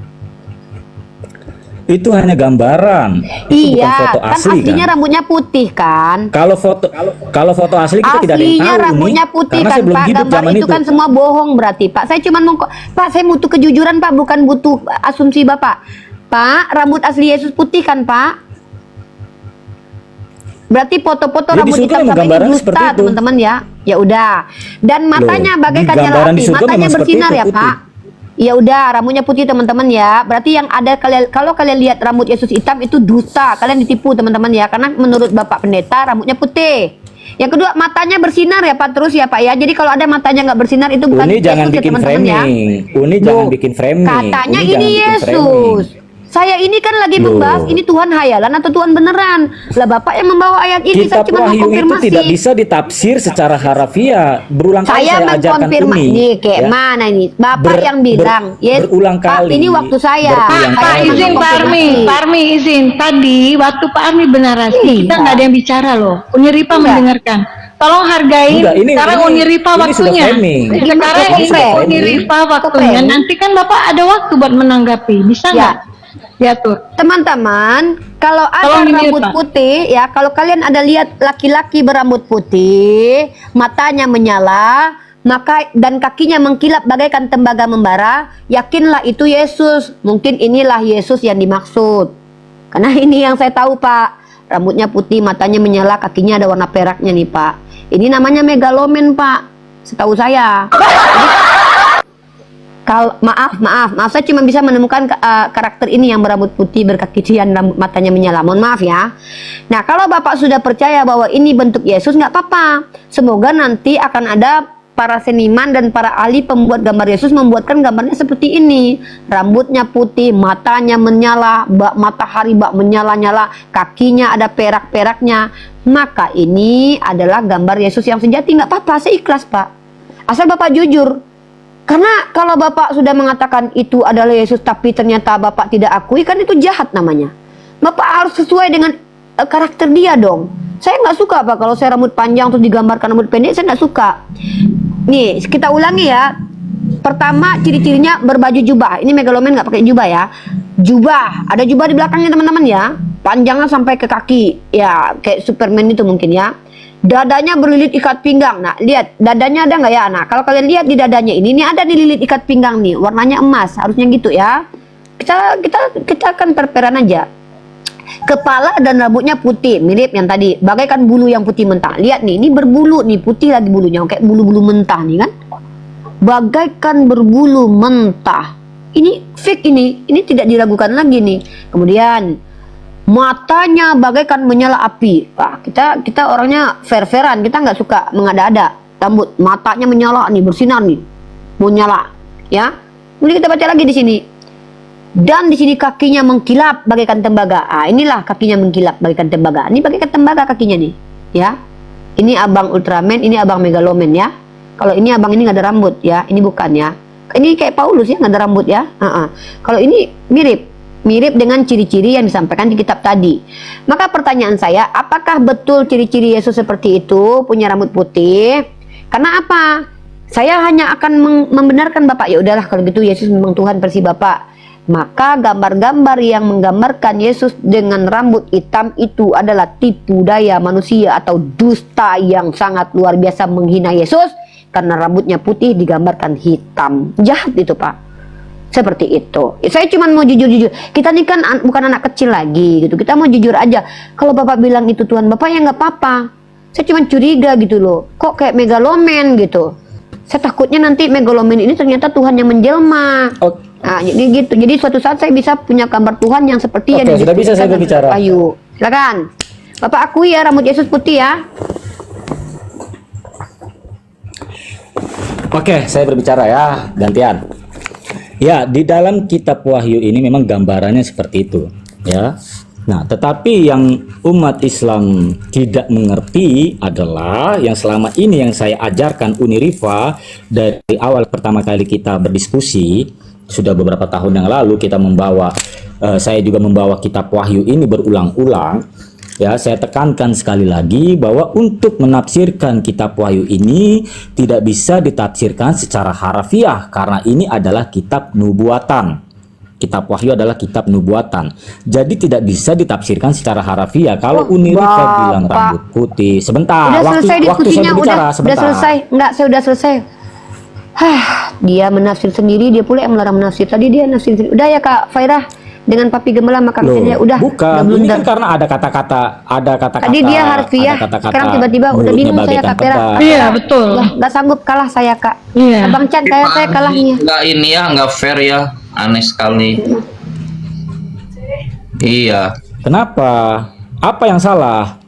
Itu hanya gambaran. Itu bukan
Iya,
foto
kan
asli
aslinya
kan?
rambutnya putih kan?
Kalau foto asli kita tidak ada yang
Aslinya
tahu
rambutnya
nih,
putih
karena
kan
saya belum
Pak.
hidup
Gambar
zaman
itu kan semua bohong berarti Pak. Saya cuma mau Pak, saya butuh kejujuran Pak, bukan butuh asumsi Bapak. Pak, rambut asli Yesus putih kan Pak? Berarti foto-foto
Ya, di
rambut
surga
hitam
memang
sama ini
gambarannya
dusta
seperti itu.
teman-teman ya. Ya udah. Dan matanya
Loh,
bagaikan
di
nyala
gambaran di
api,
surga
matanya
memang seperti
bersinar
itu,
ya
putih.
Pak. Ya udah, rambutnya putih teman-teman ya. Berarti yang ada kalau kalian lihat rambut Yesus hitam itu dusta. Kalian ditipu teman-teman ya. Karena menurut Bapak Pendeta rambutnya putih. Yang kedua, matanya bersinar ya Pak, terus ya Pak ya. Jadi kalau ada matanya nggak bersinar itu bukan
Uni
Yesus
jangan
ya
bikin
teman-teman ya.
framing. Uni jangan
Loh,
bikin framing.
katanya
Uni
ini
jangan bikin
Yesus.
framing.
Saya ini kan lagi
Loh.
membahas ini Tuhan hayalan atau Tuhan beneran. Lah Bapak yang membawa ayat ini, saya
Kitab
cuma mau
Wahyu itu
konfirmasi.
tidak bisa ditafsir secara harafiah. Berulang kali
Saya
saya ajarkan
mengkonfirmasi
Uni.
nih kayak
ya.
mana ini Bapak yang bilang
berulang
Pak,
kali.
ini waktu saya
Berulang
Pak
kali.
izin Pak Army, Pak Army izin. Tadi waktu Pak Army bernarasi,
Iya.
kita nggak ada yang bicara loh. Uni Rifa
Iya.
mendengarkan. Tolong hargain.
Enggak,
Sekarang Uni Rifa
ini sudah
waktunya.
framing.
Sekarang
Ini
ini
sudah
Uni
framing.
Rifa waktunya.
Framing.
Nanti kan Bapak ada waktu buat menanggapi. Bisa
Ya.
nggak? Diatur.
Teman-teman, kalau ada
Tolong di-mute,
rambut
Pak.
putih ya, kalau kalian ada lihat laki-laki berambut putih, matanya menyala, maka dan kakinya mengkilap bagaikan tembaga membara, yakinlah itu Yesus. Mungkin inilah Yesus yang dimaksud. Karena ini yang saya tahu Pak, rambutnya putih, matanya menyala, kakinya ada warna peraknya nih Pak. Ini namanya megalomen Pak, setahu saya. Maaf, saya cuma bisa menemukan karakter ini yang berambut putih, berkaki Dian, rambut matanya menyala. Mohon maaf ya. Nah, kalau Bapak sudah percaya bahwa ini bentuk Yesus, nggak apa-apa. Semoga nanti akan ada para seniman dan para ahli pembuat gambar Yesus membuatkan gambarnya seperti ini. Rambutnya putih, matanya menyala, matahari menyala-nyala, kakinya ada perak-peraknya. Maka ini adalah gambar Yesus yang sejati. Nggak apa-apa, saya ikhlas Pak. Asal Bapak jujur. Karena kalau Bapak sudah mengatakan itu adalah Yesus tapi ternyata Bapak tidak akui, kan itu jahat namanya. Bapak harus sesuai dengan karakter dia dong. Saya nggak suka Pak kalau saya rambut panjang terus digambarkan rambut pendek, saya nggak suka. Nih, kita ulangi ya. Pertama, ciri-cirinya berbaju jubah. Ini megalomen nggak pakai jubah ya. Jubah, ada jubah di belakangnya teman-teman ya. Panjangnya sampai ke kaki. Ya, kayak Superman itu mungkin ya. Dadanya berlilit ikat pinggang. Nah, lihat dadanya ada nggak ya? Nah, kalau kalian lihat di dadanya ini ada nih lilit ikat pinggang nih, warnanya emas, harusnya gitu ya. Kita akan perperan aja. Kepala dan rambutnya putih, mirip yang tadi, bagaikan bulu yang putih mentah. Lihat nih, ini berbulu nih, putih lagi bulunya, kayak bulu-bulu mentah nih kan? Bagaikan berbulu mentah. Ini fake ini tidak diragukan lagi nih. Kemudian matanya bagaikan menyala api. Wah, kita orangnya fair-fairan, kita nggak suka mengada-ada. Rambut, matanya menyala nih, bersinar nih, mau nyala, ya. Kemudian kita baca lagi di sini. Dan di sini kakinya mengkilap bagaikan tembaga. Ah, inilah kakinya mengkilap bagaikan tembaga. Ini bagaikan tembaga kakinya nih, ya. Ini abang Ultraman, ini abang Megaloman ya. Kalau ini abang ini nggak ada rambut ya, ini bukan ya. Ini kayak Paulus ya, nggak ada rambut ya. Kalau ini mirip dengan ciri-ciri yang disampaikan di kitab tadi. Maka pertanyaan saya, apakah betul ciri-ciri Yesus seperti itu, punya rambut putih? Karena apa? Saya hanya akan membenarkan Bapak. Ya udahlah kalau gitu Yesus memang Tuhan versi Bapak. Maka gambar-gambar yang menggambarkan Yesus dengan rambut hitam itu adalah tipu daya manusia atau dusta yang sangat luar biasa menghina Yesus karena rambutnya putih digambarkan hitam. Jahat itu Pak. Seperti itu. Saya cuma mau jujur-jujur. Kita ini kan bukan anak kecil lagi gitu. Kita mau jujur aja. Kalau Bapak bilang itu Tuhan Bapak ya nggak apa-apa. Saya cuma curiga gitu loh. Kok kayak megalomen gitu. Saya takutnya nanti megalomen ini ternyata Tuhan yang menjelma. Nah, jadi gitu. Jadi suatu saat saya bisa punya gambar Tuhan yang seperti yang
sudah bisa saya berbicara.
Wahyu. Silakan. Bapak akui ya rambut Yesus putih ya.
Oke, saya berbicara ya, gantian. Ya, di dalam kitab Wahyu ini memang gambarannya seperti itu, ya. Nah, tetapi yang umat Islam tidak mengerti adalah yang selama ini yang saya ajarkan Uniriva dari awal pertama kali kita berdiskusi, sudah beberapa tahun yang lalu kita membawa, saya juga membawa kitab Wahyu ini berulang-ulang. Ya, saya tekankan sekali lagi bahwa untuk menafsirkan kitab Wahyu ini tidak bisa ditafsirkan secara harafiah karena ini adalah kitab nubuatan. Kitab Wahyu adalah kitab nubuatan. Jadi tidak bisa ditafsirkan secara harafiah. Kalau Uniriva bilang rambut putih, sebentar.
Udah selesai diskusinya,
sebentar.
udah selesai. Enggak, saya udah selesai. Dia menafsir sendiri, dia pula yang melarang menafsir. Tadi dia nafsir sendiri. Udah ya Kak Fairah. Dengan papi gemelam maka dia udah
bukan
udah
ini kan karena ada kata-kata tadi dia harfiah
sekarang tiba-tiba udah bingung saya Kak Pera.
Iya betul.
Nggak sanggup kalah saya Kak.
Iya.
Abang Chan saya kalah nih.
Nggak ini ya, nggak fair ya, aneh sekali. Iya.
Kenapa? Apa yang salah?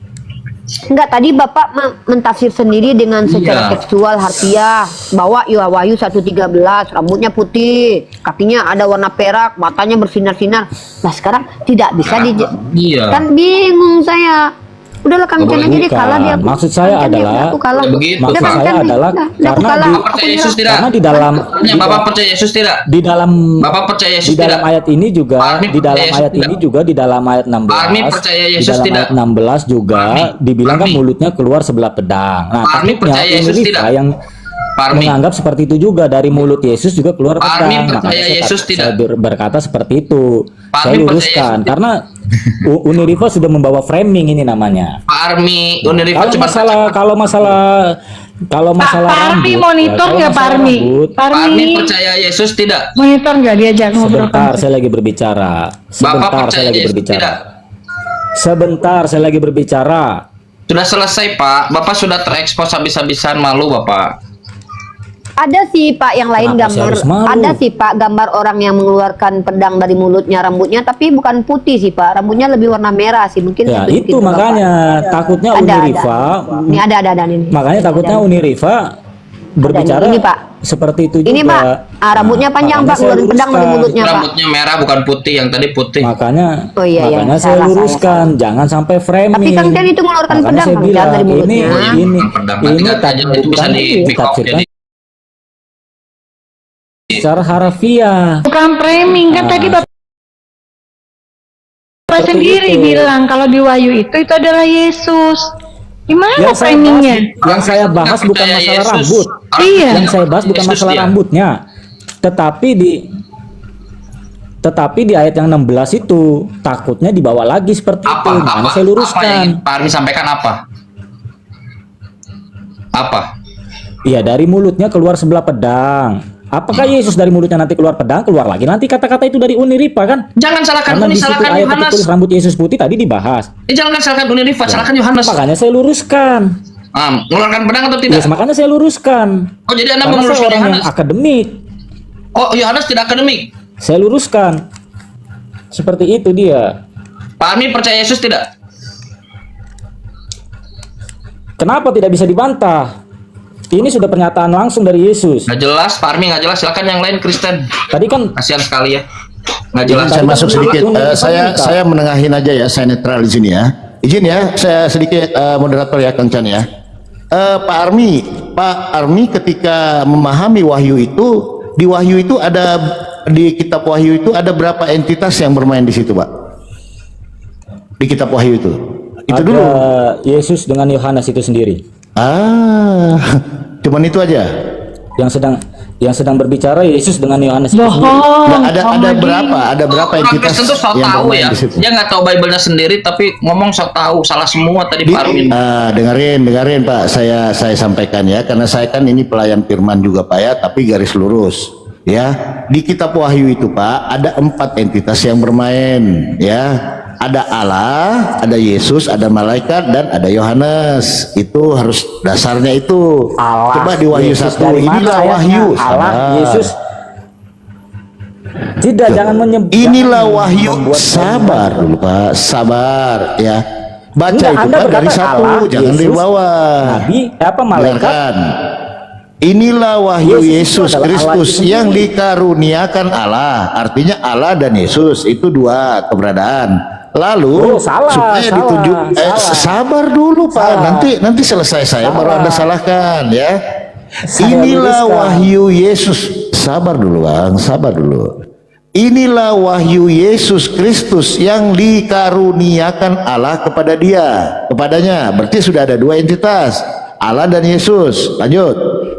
Enggak, tadi Bapak mentafsir sendiri dengan secara tekstual harfiah bahwa Wahyu 1:13 rambutnya putih, kakinya ada warna perak, matanya bersinar-sinar. Nah sekarang tidak bisa kan bingung saya. Udahlah Kang Chan aja dia kalah dia.
Maksud saya adalah maksud saya adalah karena di dalam
Bapak percaya Yesus tidak?
Di dalam
Bapak percaya Yesus
di dalam ayat ini juga di dalam ayat ini juga di dalam ayat 16
percaya
di
Yesus
dalam
tidak?
ayat 16 juga dibilang kan mulutnya keluar sebelah pedang. Nah, takutnya Uniriva yang menganggap seperti itu juga dari mulut Yesus juga keluar pedang. Makanya saya berkata seperti itu. Saya luruskan karena Uniriva sudah membawa framing ini namanya.
Pak Armi, Uniriva
kalau masalah
Pak Armi monitor nggak Pak Armi?
Pak Armi percaya Yesus tidak?
Monitor nggak diajak ngobrol?
Sebentar saya lagi berbicara. Sebentar saya lagi berbicara.
Sudah selesai Pak. Bapak sudah terekspos habis-habisan, malu Bapak.
Ada sih Pak yang lain gambar. Ada sih Pak gambar orang yang mengeluarkan pedang dari mulutnya, rambutnya tapi bukan putih sih Pak. Rambutnya lebih warna merah sih mungkin.
Ya itu makanya takutnya Uniriva.
Ini ada ini.
Makanya takutnya Uniriva berbicara
ini, Pak.
Seperti itu juga.
Ini Pak, rambutnya panjang Pak, ngeluarin pedang dari mulutnya Pak.
Rambutnya merah bukan putih, yang tadi putih.
Makanya
makanya
saya luruskan, jangan sampai framing.
Tapi Kang Chan itu mengeluarkan pedang dari mulutnya.
Ini
bisa ditafsirkan
secara harafiah.
Bukan framing kan tadi Bapak sendiri bilang kalau di Wahyu itu adalah Yesus. Gimana framingnya?
Yang saya bahas bukan masalah rambut.
Iya.
Yang saya bahas bukan masalah rambutnya. Tetapi di ayat yang 16 itu takutnya dibawa lagi seperti itu. Nah, saya luruskan.
Pak Armi sampaikan apa? Apa?
Iya, dari mulutnya keluar sebelah pedang. Apakah Yesus dari mulutnya nanti keluar pedang, keluar lagi? Nanti kata-kata itu dari Uniriva kan?
Jangan salahkan
salahkan Yohanes. Tulis rambut Yesus putih tadi dibahas.
Jangan salahkan Uniriva, salahkan Yohanes.
Makanya saya luruskan.
Mengeluarkan pedang atau tidak?
Yes, makanya saya luruskan.
Oh, jadi Anda
meluruskan
meluruskan
orang
Yohanes.
Yang akademik.
Oh, Yohanes tidak akademik.
Saya luruskan. Seperti itu dia.
Pak Armi percaya Yesus tidak?
Kenapa tidak bisa dibantah? Ini sudah pernyataan langsung dari Yesus.
Nggak jelas, Pak Armi nggak jelas. Silakan yang lain Kristen.
Tadi kan
kasihan sekali ya. Nggak jelas.
Saya masuk sedikit. Saya menengahin aja ya. Saya netral di sini ya. Izin ya, saya sedikit moderator ya, Kang Chan ya. Pak Armi ketika memahami Wahyu itu, di Wahyu itu ada, di kitab Wahyu itu ada berapa entitas yang bermain di situ, Pak? Di kitab Wahyu itu. Itu
ada
dulu.
Yesus dengan Yohanes itu sendiri.
Cuman itu aja.
Yang sedang berbicara Yesus dengan Yohanes itu sendiri.
Bohong.
Nah, ada berapa? Ada berapa
Orang
entitas
Kristen tuh sok
yang
tahu
bermain
ya.
di situ?
Dia nggak tahu Bible-nya sendiri tapi ngomong sok tahu. Salah semua tadi Pak Armin.
Dengerin Pak, saya sampaikan ya, karena saya kan ini pelayan firman juga Pak ya, tapi garis lurus ya. Di kitab Wahyu itu Pak, ada 4 entitas yang bermain ya. Ada Allah, ada Yesus, ada malaikat, dan ada Yohanes. Itu harus dasarnya itu.
Allah,
Coba di Wahyu
Yesus
1,
dari mana
inilah
ayatnya?
Wahyu.
Allah,
Sabar.
Yesus. Tidak, jangan menyebut.
Inilah Wahyu.
membuat
Sabar dulu Pak, sabar ya. Baca
Enggak,
itu
Anda
Pak dari
berkata
1,
Allah,
jangan dari
Yesus,
bawah.
Nabi, apa malaikat?
Dengarkan. Inilah wahyu
Yesus itu
Yesus
adalah Allah
Kristus
itu sendiri.
yang dikaruniakan Allah. Artinya Allah dan Yesus itu 2 keberadaan. Lalu
salah,
supaya
salah,
ditunjuk
salah.
sabar dulu Pak.
Salah.
Nanti selesai saya baru Anda salahkan ya.
Saya
Inilah
luruskan.
wahyu Yesus. Sabar dulu Bang, sabar dulu. Inilah wahyu Yesus Kristus yang dikaruniakan Allah kepadanya. Berarti sudah ada 2 entitas, Allah dan Yesus. Lanjut.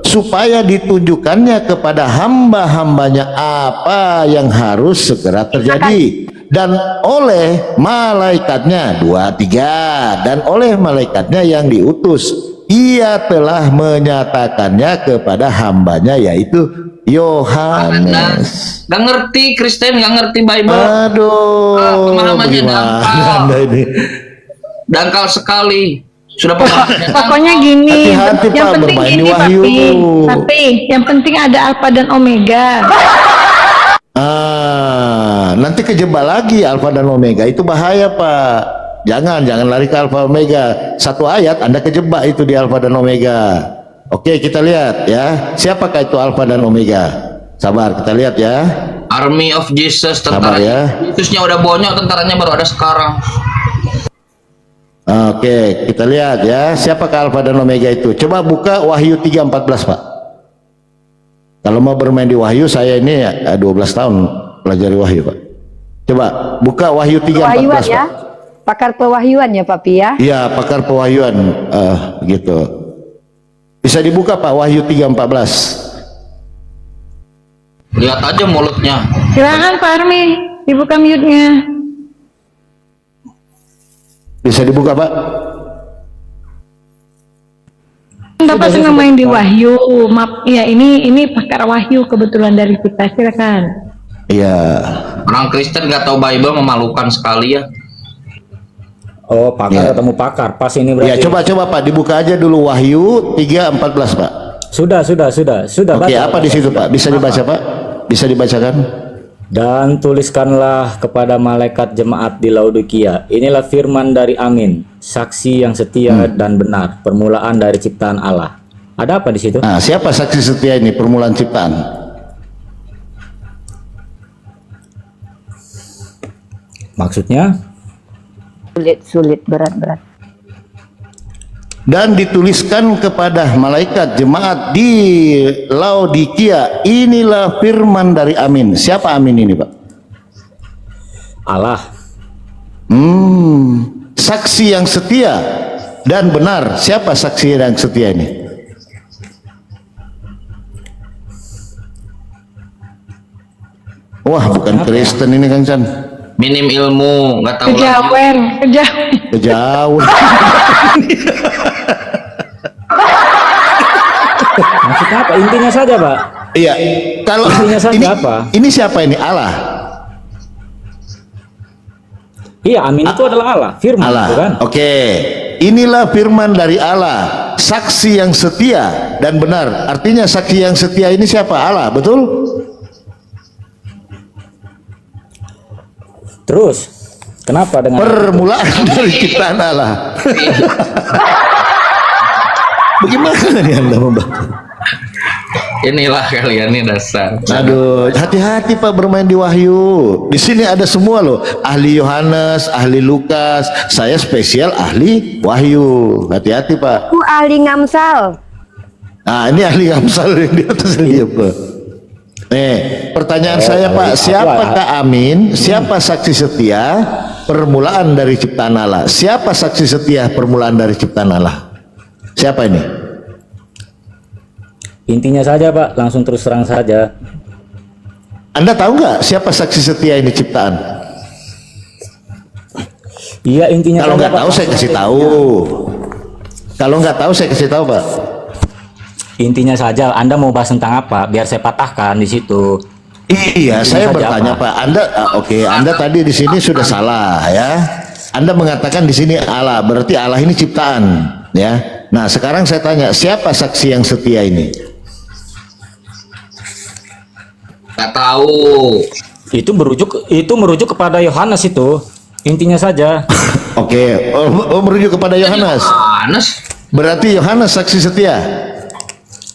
Supaya ditunjukkannya kepada hamba-hambanya apa yang harus segera terjadi, dan oleh malaikatnya 2, 3, dan oleh malaikatnya yang diutus, ia telah menyatakannya kepada hambanya, yaitu Yohanes.
Gak ngerti Kristen, gak ngerti Bible.
Aduh,
Pemahamannya
bagaimana
dangkal.
Anda ini?
Dangkal sekali. Sudah pemahamannya
Pokoknya gini,
Hati-hati,
yang
Pak,
penting
bermain
gini
di wahyu.
Papi, yang penting ada Alfa dan Omega.
Nanti kejebak lagi Alfa dan Omega, itu bahaya Pak. Jangan lari ke Alfa Omega. 1 ayat Anda kejebak itu di Alfa dan Omega. Oke, kita lihat ya. Siapakah itu Alfa dan Omega? Sabar, kita lihat ya.
Army of Jesus,
Sabar
tentara
ya.
Yesusnya udah bonyok, tentaranya baru ada sekarang.
Oke, kita lihat ya. Siapakah Alfa dan Omega itu? Coba buka Wahyu 3:14 Pak. Kalau mau bermain di Wahyu, saya ini ya 12 tahun pelajari Wahyu Pak. Coba buka Wahyu 3:14 Pak.
Pakar pewahyuan ya Papi ya.
Iya, pakar pewahyuan gitu. Bisa dibuka Pak Wahyu 3:14.
Lihat aja mulutnya.
Silakan Pak Armi, dibuka mute-nya.
Bisa dibuka Pak?
Bapak senang main di Wahyu. Maaf, ya ini pakar Wahyu kebetulan dari kita. Silakan.
Iya.
Orang Kristen nggak tahu Bible, memalukan sekali ya.
Oh, pakar
Ya.
ketemu pakar. Pas ini
Ya,
berarti.
coba Pak dibuka aja dulu Wahyu 3:14 Pak.
Sudah.
Oke,
baca,
apa di situ Pak? Bisa dibaca Pak? Bisa dibacakan?
Dan tuliskanlah kepada malaikat jemaat di Laodikia, inilah firman dari Amin, saksi yang setia dan benar, permulaan dari ciptaan Allah. Ada apa di situ?
Nah, siapa saksi setia ini permulaan ciptaan?
Maksudnya?
Sulit, berat.
Dan dituliskan kepada malaikat jemaat di Laodikia, inilah firman dari Amin. Siapa Amin ini Pak?
Allah.
Saksi yang setia dan benar. Siapa saksi yang setia ini? Wah, bukan Kristen ini Kang Chan.
Minim ilmu, nggak tahu lagi.
Kejawen.
Kejauh.
Maksudnya apa? Intinya saja, Pak.
Iya. Kalau
Intinya saja
ini,
apa?
ini siapa ini? Allah.
Iya, Amin itu adalah Allah, firman,
Allah.
bukan?
Oke. Inilah firman dari Allah, saksi yang setia dan benar. Artinya saksi yang setia ini siapa? Allah, betul?
Terus, kenapa dengan
Permulaan dari ciptaan Allah. Bagaimana nih Anda membaca?
Inilah kalian ini dasar.
Aduh, hati-hati Pak bermain di Wahyu. Di sini ada semua loh, ahli Yohanes, ahli Lukas. Saya spesial ahli Wahyu. Hati-hati Pak.
Aku ahli ngamsal.
Nah, ini ahli Amsal yang di atas dia Pak. Nih, pertanyaan saya Pak, siapakah Amin? Siapa saksi setia permulaan dari ciptaan Allah? Siapa saksi setia permulaan dari ciptaan Allah? Siapa ini?
Intinya saja Pak, langsung terus terang saja.
Anda tahu nggak siapa saksi setia ini ciptaan?
Iya, intinya
Kalau
saja,
nggak
Pak,
tahu saya
langsung
kasih
saja.
tahu. Kalau nggak tahu saya kasih tahu Pak.
Intinya saja, Anda mau bahas tentang apa? Biar saya patahkan di situ.
Iya,
Intinya
saya
saja
bertanya
apa?
Pak. Anda oke, Anda tadi di sini sudah salah ya. Anda mengatakan di sini Allah, berarti Allah ini ciptaan ya. Nah, sekarang saya tanya, siapa saksi yang setia ini?
Nggak tahu.
Itu merujuk kepada Yohanes itu. Intinya saja.
Oke, merujuk kepada Yohanes.
Yohanes.
Berarti Yohanes saksi setia.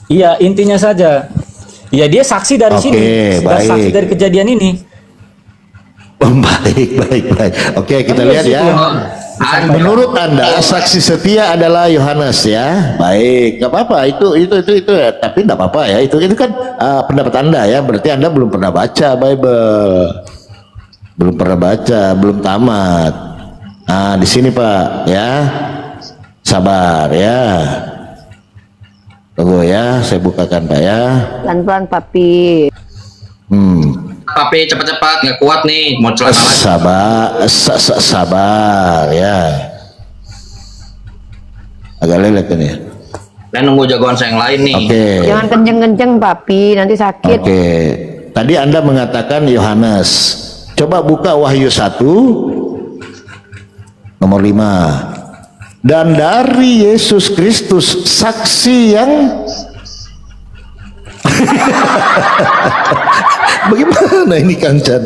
Iya, intinya saja. Ya, dia saksi dari
Oke,
sini. Sudah
baik.
saksi dari kejadian ini.
Baik. Oke, kita
Kan
lihat
di
ya.
situ.
Menurut Anda saksi setia adalah Yohanes ya. Baik, nggak apa-apa. Itu ya. Tapi nggak apa-apa ya. Itu kan pendapat Anda ya. Berarti Anda belum pernah baca Bible. Belum pernah baca, belum tamat. Nah, di sini Pak ya. Sabar ya. Tunggu ya, saya bukakan Pak ya.
Pelan-pelan papi.
Papi cepat-cepat, nggak kuat nih, mau celana lagi.
Sabar ya. Agak lelek ini ya.
Dan nunggu jagoan saya yang lain nih.
Oke.
Jangan kenceng-kenceng papi, nanti sakit.
Oke. Tadi Anda mengatakan Yohanes. Coba buka Wahyu 1 nomor 5. Dan dari Yesus Kristus saksi yang bagaimana ini Kang Chan?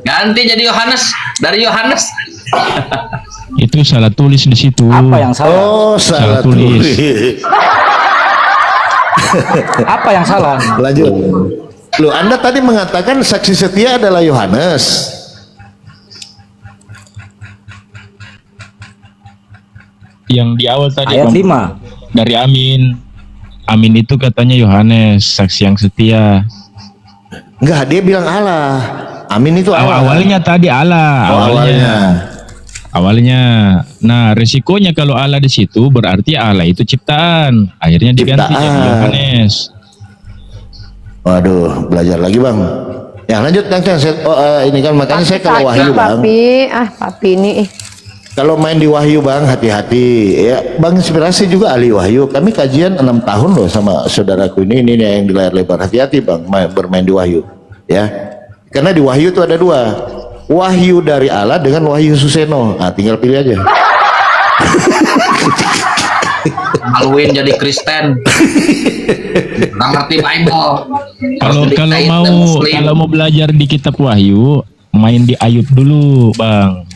Ganti jadi Yohanes, dari Yohanes.
Itu salah tulis di situ.
Apa yang salah?
Oh, salah tulis.
Apa yang salah?
Lanjut. Loh, Anda tadi mengatakan saksi setia adalah Yohanes.
Yang di awal tadi
Ayat
Bang,
5.
dari Amin. Amin itu katanya Yohanes, saksi yang setia.
Enggak, dia bilang Allah. Amin itu Allah.
Awalnya tadi Allah.
Oh,
Awalnya. Nah, resikonya kalau Allah di situ berarti Allah itu ciptaan. Akhirnya diganti jadi Yohanes.
Waduh, belajar lagi Bang. Ya lanjut Kang Chan. Ini kan makanya saya kalau
Sakit,
Wahyu Bang.
papi. Papi ini.
Kalau main di Wahyu Bang, hati-hati ya. Bang Inspirasi juga ahli Wahyu. Kami kajian 6 tahun loh sama saudaraku ini yang di layar lebar. Hati-hati Bang bermain di Wahyu ya. Karena di Wahyu itu ada 2. Wahyu dari Allah dengan Wahyu Suseno. Nah, tinggal pilih aja.
Maluin jadi Kristen. Nggak ngerti Bible.
Kalau mau belajar di kitab Wahyu, main di Ayub dulu, Bang.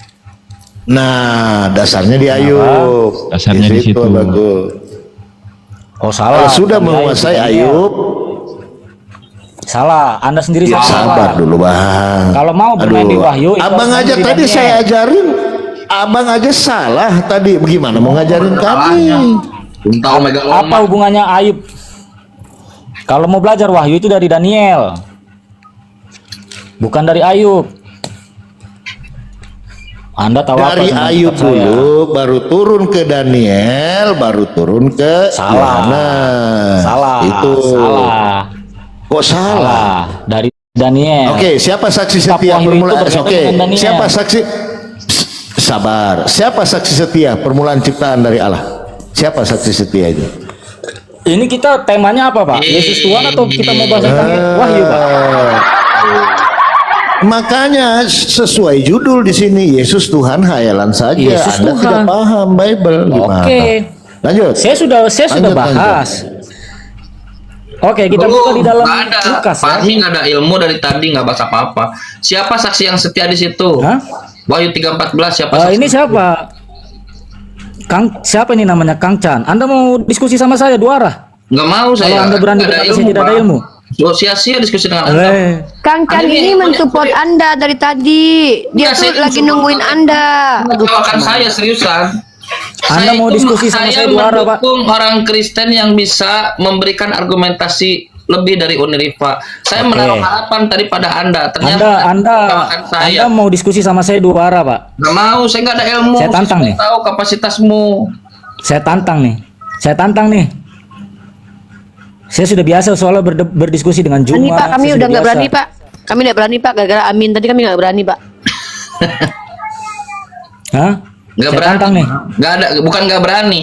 Nah, dasarnya di Ayub.
Dasarnya di situ.
Bagus.
Oh, salah.
Kalau sudah
Kami
menguasai
Ayub.
Ayub,
Salah. Anda sendiri salah.
sabar dulu Bang.
Kalau mau bermain di Wahyu, itu
Abang
harus
aja
main di
tadi
Daniel.
saya ajarin. Abang aja salah tadi. Bagaimana mau ngajarin kami?
Tahu megaloma.
Apa hubungannya Ayub? Kalau mau belajar Wahyu itu dari Daniel, bukan dari Ayub. Anda tahu apa
Dari
tentang
Ayub
kitab saya?
dulu, baru turun ke Daniel, baru turun ke
Salah.
Yohanes.
Salah.
Itu.
Salah.
Kok salah?
Dari Daniel.
Oke, siapa saksi
Kitab
setia
Wahyu itu
permulaan?
berkaitan
Oke,
dengan Daniel.
siapa saksi? Sabar. Siapa saksi setia permulaan ciptaan dari Allah? Siapa saksi setia itu?
Ini kita temanya apa, Pak? Yesus Tuhan atau kita mau bahas tentang Wahyu, Pak?
Makanya sesuai judul di sini, Yesus Tuhan hayalan saja.
Yesus
Anda
Tuhan.
tidak paham Bible gimana?
Oke.
Lanjut.
Saya sudah
Lanjut,
bahas. Oke, kita buka di dalam
Nggak ada.
Lukas ya.
Fahmi nggak ada ilmu dari tadi, nggak bahas apa-apa. Siapa saksi yang setia di situ?
Hah?
Wahyu 3:14 siapa saksi?
Ini siapa? Siapa ini namanya? Kang Chan. Anda mau diskusi sama saya 2 arah?
Nggak mau saya.
Kalau Anda berani
Nggak ada
berkata saya tidak ada
Pak.
ilmu.
Sia-sia diskusi dengan Anda.
Kang Chan
Anda
ini
punya
mensupport
murid.
Anda dari tadi. Dia
Nggak,
tuh
saya
lagi
mensupport
nungguin Anda.
Mengawakan saya seriusan.
Anda mau diskusi sama saya 2 arah, Pak?
mendukung orang Kristen yang bisa memberikan argumentasi lebih dari Unirifa. Saya
Oke.
menaruh harapan tadi pada Anda. Ternyata
Anda
saya.
mau diskusi sama saya 2 arah, Pak?
Nggak mau, saya nggak ada ilmu.
Saya tantang
sudah
nih.
Tahu kapasitasmu.
Saya tantang nih. Saya sudah biasa soalnya berdiskusi dengan
Ini
Juma.
Pak, kami
saya
udah
sudah
nggak
biasa.
berani Pak. Kami nggak berani Pak, gara-gara Amin tadi kami nggak berani Pak.
Hah?
Nggak
Saya
berani
tantang nih.
nggak ada, bukan nggak berani,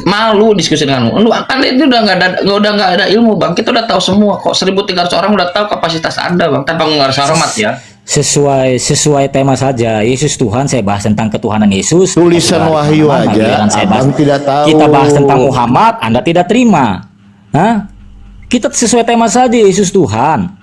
malu diskusi denganmu. Lu kan itu udah nggak ada ilmu bang, kita udah tahu semua kok. 1.300 orang udah tahu kapasitas Anda bang, tanpa mengarah hormat ya.
Sesuai tema saja. Yesus Tuhan, saya bahas tentang ketuhanan Yesus.
Tulisan
Ketuhanan
wahyu
Muhammad,
aja,
giliran saya
abang tidak tahu.
Kita bahas tentang Muhammad, Anda tidak terima. Hah? Kita sesuai tema saja, Yesus Tuhan.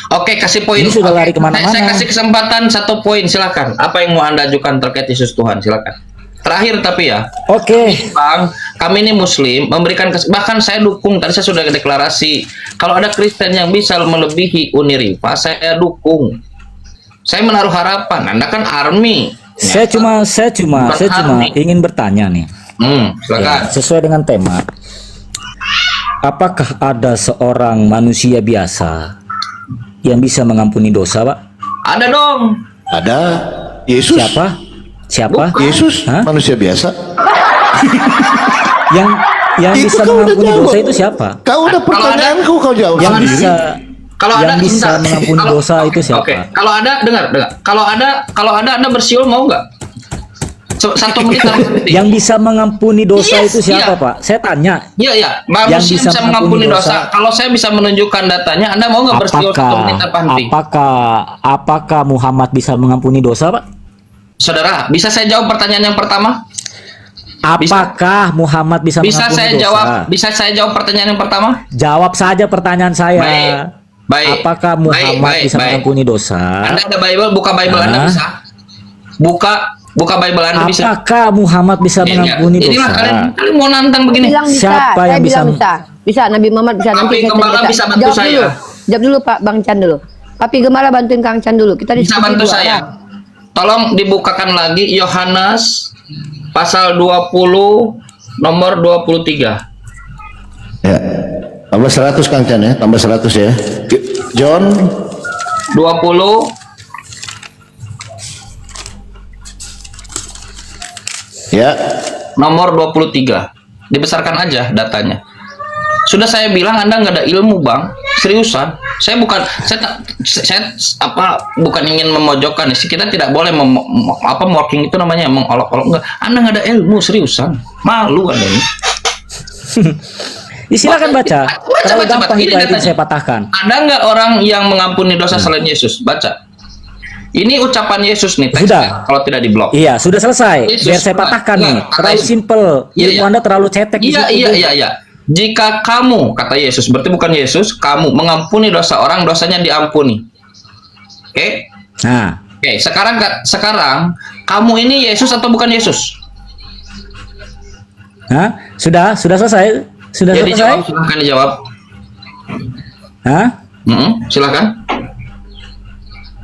Oke, kasih poin.
Ini sudah
Oke,
lari kemana-mana.
Saya kasih kesempatan 1 poin, silakan. Apa yang mau Anda ajukan terkait Yesus Tuhan, silakan. Terakhir tapi ya,
Oke.
Bang, kami ini Muslim, memberikan bahkan saya dukung. Tadi saya sudah deklarasi, kalau ada Kristen yang bisa melebihi Uniriva, saya dukung. Saya menaruh harapan. Anda kan army.
Saya cuma ingin bertanya nih.
Silakan.
Ya, sesuai dengan tema. Apakah ada seorang manusia biasa yang bisa mengampuni dosa, Pak?
Ada dong.
Ada. Yesus.
Siapa?
Yesus.
Hah?
Manusia biasa.
Yang
Itu
bisa
kau udah
mengampuni
jawab.
dosa itu siapa?
Kau udah pertanyaanku kau jawab
Yang
sendiri.
bisa
Kalau
yang
ada
bisa
sebentar.
mengampuni dosa itu siapa?
Oke, kalau ada dengar. Kalau ada Anda bersiul mau nggak? 1 menit Anda berhenti.
Yang bisa mengampuni dosa
Yes,
itu siapa,
iya.
Pak? Saya tanya.
Iya, manusia bisa mengampuni dosa. Kalau saya bisa menunjukkan datanya, Anda mau nggak bersiul 1 menit tanpa henti?
Apakah Muhammad bisa mengampuni dosa, Pak?
Saudara, bisa saya jawab pertanyaan yang pertama?
Apakah Muhammad bisa
Bisa
mengampuni
saya
dosa?
jawab? Bisa saya jawab pertanyaan yang pertama?
Jawab saja pertanyaan saya.
Baik.
Apakah Muhammad bisa mengampuni dosa?
Anda ada Bible, buka Bible Anda bisa. Buka Bible Anda bisa.
Apakah Muhammad bisa mengampuni
Inilah
dosa?
kalian mau nantang begini.
Bilang bisa.
Siapa
Saya
yang
bilang
bisa-
bisa? Bisa, Nabi Muhammad bisa.
Papi
Nanti saya
Gembala
cerita.
bisa bantu
Jawab
saya.
dulu. Jawab dulu Pak Bang Chan dulu. Papi Gembala bantuin Kang Chan dulu. Kita
Bisa
diskusi
bantu
dua
saya.
orang.
Tolong dibukakan lagi Yohanes pasal 20 nomor 23.
Ya. Tambah 100 Kang Chan ya, tambah 100 ya. John
20
ya.
nomor 23. Dibesarkan aja datanya. Sudah saya bilang Anda nggak ada ilmu, Bang. Seriusan. Saya bukan ingin memojokkan sih. Kita tidak boleh mocking itu namanya mengolok-olok, enggak. Anda nggak ada ilmu, seriusan. Malu Anda ini.
Silakan baca. Kalau gampang
Ini
itu ayat
datanya.
saya patahkan.
Ada nggak orang yang mengampuni dosa selain Yesus? Baca. Ini ucapan Yesus nih, teksnya, kalau tidak diblok.
Iya, sudah selesai.
Yesus,
Biar saya patahkan
enggak,
nih.
kata
Terlalu
Yesus.
simple.
Iya,
Ilmu
iya.
Anda terlalu cetek di
Iya,
situ.
iya. Jika kamu, kata Yesus, berarti bukan Yesus, kamu mengampuni dosa orang, dosanya diampuni. Oke?
Nah,
Oke, sekarang kamu ini Yesus atau bukan Yesus?
hah? Sudah selesai? Sudah
Jadi
selesai?
jawab, silahkan dijawab.
Hah?
Silakan.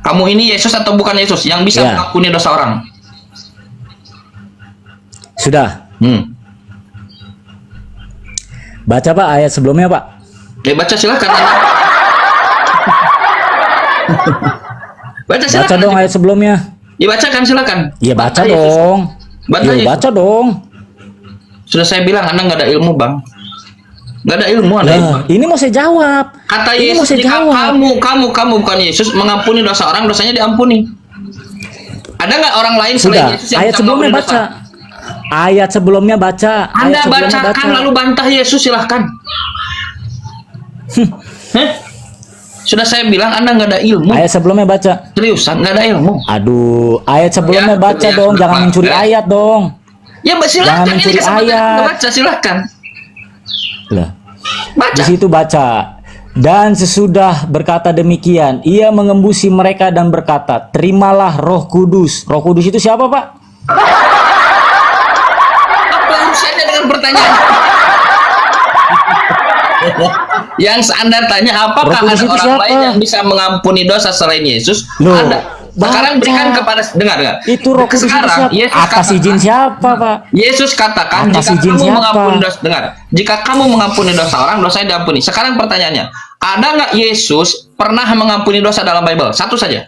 Kamu ini Yesus atau bukan Yesus yang bisa
Iya.
mengampuni dosa orang?
Sudah.
Baca
Pak ayat sebelumnya, Pak.
Baca silakan. Baca silakan.
Baca dong ayat sebelumnya.
Dibacakan silakan.
Iya, baca
Yesus.
dong.
Baca
Iya,
Yesus.
baca dong.
Sudah saya bilang Anda nggak ada ilmu, Bang. Nggak ada ilmu Anda.
Lah, ini mau saya jawab.
Kata
Ini mau
Yesus,
saya
jika
jawab.
kamu bukan Yesus mengampuni dosa orang, dosanya diampuni. Ada nggak orang lain
Sudah.
selain Yesus yang
Ayat
bisa
sebelumnya
mengampuni
baca.
dosa?
Ayat sebelumnya baca.
Anda
Ayat sebelumnya
bacakan lalu bantah Yesus, silahkan. Hah? Sudah saya bilang Anda nggak ada ilmu.
Ayat sebelumnya baca.
Seriusan nggak ada ilmu.
Aduh, ayat sebelumnya
Ya,
baca
ya,
dong. Jangan
Pak.
mencuri ayat dong.
Ya,
Jangan
silahkan, ini
mencuri
kesempatan
ayat.
Anda baca, silahkan.
Lah.
Baca.
Di situ baca. Dan sesudah berkata demikian, ia mengembusi mereka dan berkata, terimalah Roh Kudus. Roh Kudus itu siapa, Pak?
Apa urusannya dengan pertanyaan? Yang Anda tanya, apakah
Roh Kudus
ada
itu
orang
siapa?
lain yang bisa mengampuni dosa selain Yesus?
Loh,
Ada. Sekarang
baca.
berikan kepada dengar.
Itu Roh Kudus itu
Sekarang,
siapa?
Yesus
Atas
katakan-
izin siapa, Pak?
Yesus katakan,
Atas
jika
izin
kamu
siapa?
mengampuni dosa, dengar, jika kamu mengampuni dosa orang, dosanya diampuni. Sekarang pertanyaannya, ada nggak Yesus pernah mengampuni dosa dalam Bible? Satu saja.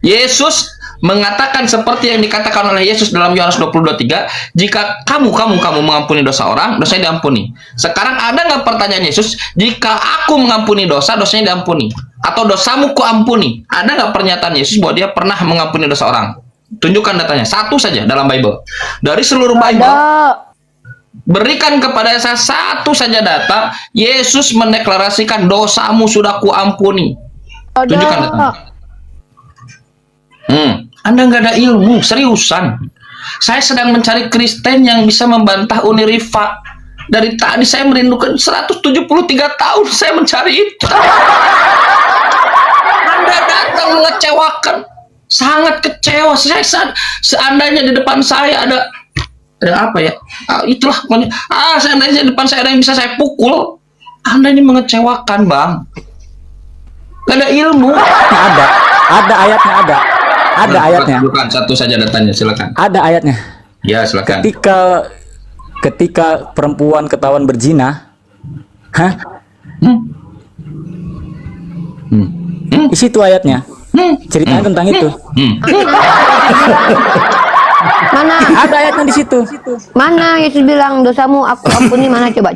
Yesus mengatakan seperti yang dikatakan oleh Yesus dalam Yohanes 20:23, jika kamu mengampuni dosa orang, dosanya diampuni. Sekarang ada nggak pertanyaan Yesus, jika aku mengampuni dosa, dosanya diampuni, atau dosamu ku ampuni? Ada nggak pernyataan Yesus bahwa dia pernah mengampuni dosa orang? Tunjukkan datanya, satu saja dalam Bible. Dari seluruh Bible, berikan kepada saya satu saja data Yesus mendeklarasikan dosamu sudah ku ampuni. Tunjukkan datanya. Anda nggak ada ilmu, seriusan. Saya sedang mencari Kristen yang bisa membantah Unirifa. Dari tadi saya merindukan 173 tahun saya mencari itu. Anda datang mengecewakan. Sangat kecewa. Seandainya di depan saya ada apa ya? Itulah pokoknya. Seandainya di depan saya ada yang bisa saya pukul. Anda ini mengecewakan, Bang. Gak ada ilmu.
Ada ayatnya, ada ayatnya.
Bukan satu saja datanya, silakan.
Ada ayatnya.
Ya, silakan.
Ketika perempuan ketahuan berzina, di situ ayatnya. Ceritanya tentang itu.
Mana?
Ada ayatnya di situ.
Mana Yesus bilang dosamu aku ampuni, mana coba.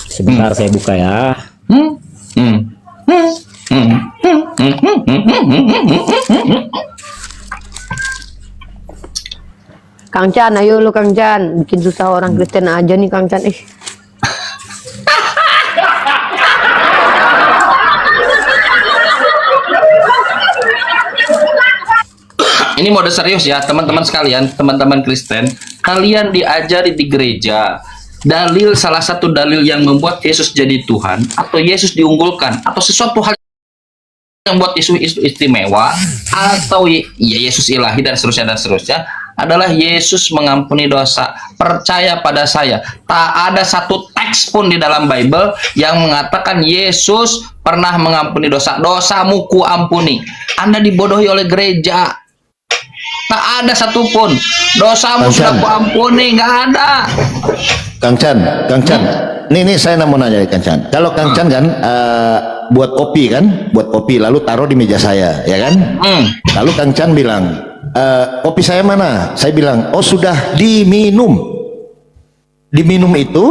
Sebentar saya buka ya.
Kang Chan, ayo lu Kang Chan, bikin susah orang Kristen aja nih Kang Chan.
Ini mode serius ya, teman-teman sekalian, teman-teman Kristen. Kalian diajari di gereja salah satu dalil yang membuat Yesus jadi Tuhan, atau Yesus diunggulkan, atau sesuatu hal yang buat Yesus istimewa, atau Yesus ilahi dan seterusnya adalah Yesus mengampuni dosa. Percaya pada saya, tak ada satu teks pun di dalam Bible yang mengatakan Yesus pernah mengampuni dosa. Dosamu ku ampuni. Anda dibodohi oleh gereja. Tak ada satupun. Dosamu sudah ku ampuni, nggak ada.
Kang Chan, nih saya mau nanya Kang Chan. Kalau Kang Chan kan buat kopi lalu taruh di meja saya, ya kan? Lalu Kang Chan bilang, kopi saya mana? Saya bilang, oh sudah diminum. Diminum itu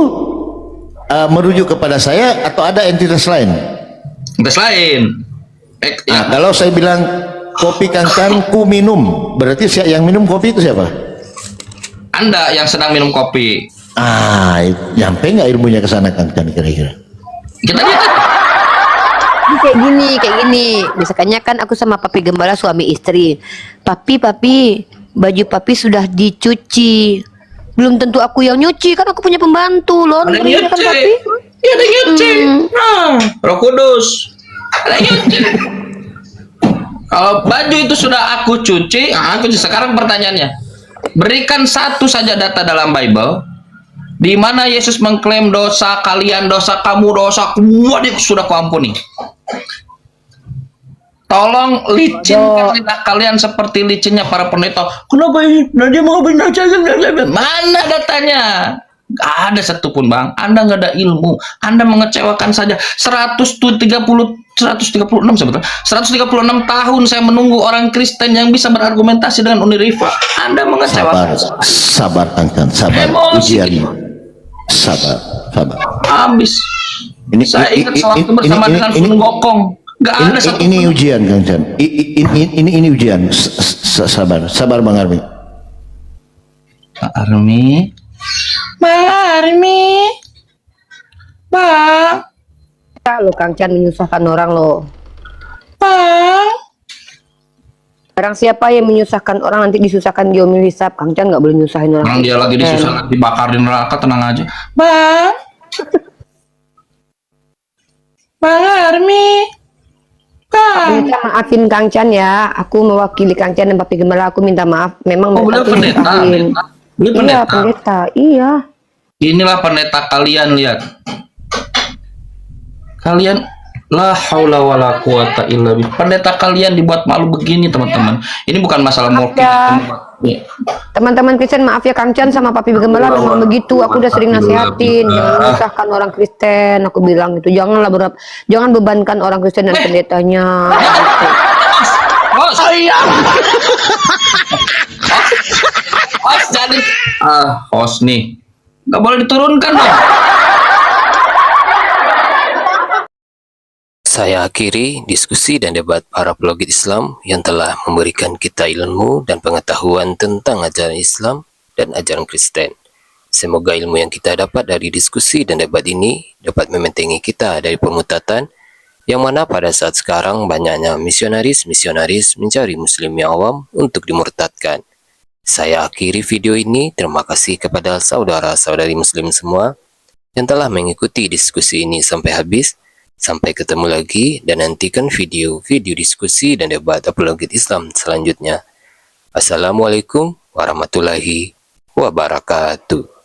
merujuk kepada saya atau ada entitas lain?
Entitas lain.
Nah, kalau saya bilang kopi Kang Chan ku minum, berarti yang minum kopi itu siapa?
Anda yang sedang minum kopi.
Nyampe nggak ilmunya ke sana Kang Chan kira-kira?
Kita lihat.
Kayak gini. Misalkannya kan aku sama Papi Gembala suami istri. Papi, baju Papi sudah dicuci. Belum tentu aku yang nyuci, kan aku punya pembantu loh.
Ada yang nyuci. Iya, ada yang nyuci. Roh Kudus. Ada yang nyuci. Kalau baju itu sudah aku cuci, sekarang pertanyaannya, berikan satu saja data dalam Bible di mana Yesus mengklaim dosa kalian, dosa kamu, dosa dia sudah kuampuni. Tolong licinkan lidah kalian seperti licinnya para pendeta. Kenapa ini? Dia mau benar saja. Mana datanya? Gak ada satupun, Bang. Anda nggak ada ilmu. Anda mengecewakan saja. 136 sebetulnya. 136 tahun saya menunggu orang Kristen yang bisa berargumentasi dengan Unirifa. Anda mengecewakan.
Sabar, Kang Chan, sabar. Ujian. Sabar.
Habis. Saya ingat sewaktu bersama dengan Sun Gokong. Gak ada satu.
Ini ujian, Kang Chan. Ini ujian. Sabar, Bang Armi.
Pak Armi. Bang.
Lo Kang Chan menyusahkan orang lo.
Bang.
Barang siapa yang menyusahkan orang nanti disusahkan di yaumil hisab. Kang Chan nggak boleh nyusahin orang.
Dia lagi disusahkan, dibakar di neraka, tenang aja. Bang. Bang Armi. Bang.
Minta maafin Kang Chan ya. Aku mewakili Kang Chan dan Papi Gembala. Aku minta maaf. Memang
beliau pendeta.
Iya, pendeta. Iya.
Inilah pendeta kalian, lihat. Kalian la haula wala quwata illa billah. Pendeta kalian dibuat malu begini, teman-teman. Ini bukan masalah motif.
Teman-teman Kristen, maaf ya Kang Chan sama Papi Gembala memang begitu. Aku udah sering nasihatin, jangan menyusahkan orang Kristen. Aku bilang itu jangan bebankan orang Kristen dan pendetanya.
Bos. Host jadi host nih. Nggak boleh diturunkan dong.
Saya akhiri diskusi dan debat para apologet Islam yang telah memberikan kita ilmu dan pengetahuan tentang ajaran Islam dan ajaran Kristen. Semoga ilmu yang kita dapat dari diskusi dan debat ini dapat membentengi kita dari permutatan yang mana pada saat sekarang banyaknya misionaris-misionaris mencari muslim yang awam untuk dimurtadkan. Saya akhiri video ini. Terima kasih kepada saudara-saudari muslim semua yang telah mengikuti diskusi ini sampai habis. Sampai ketemu lagi dan nantikan video-video diskusi dan debat apologet Islam selanjutnya. Assalamualaikum warahmatullahi wabarakatuh.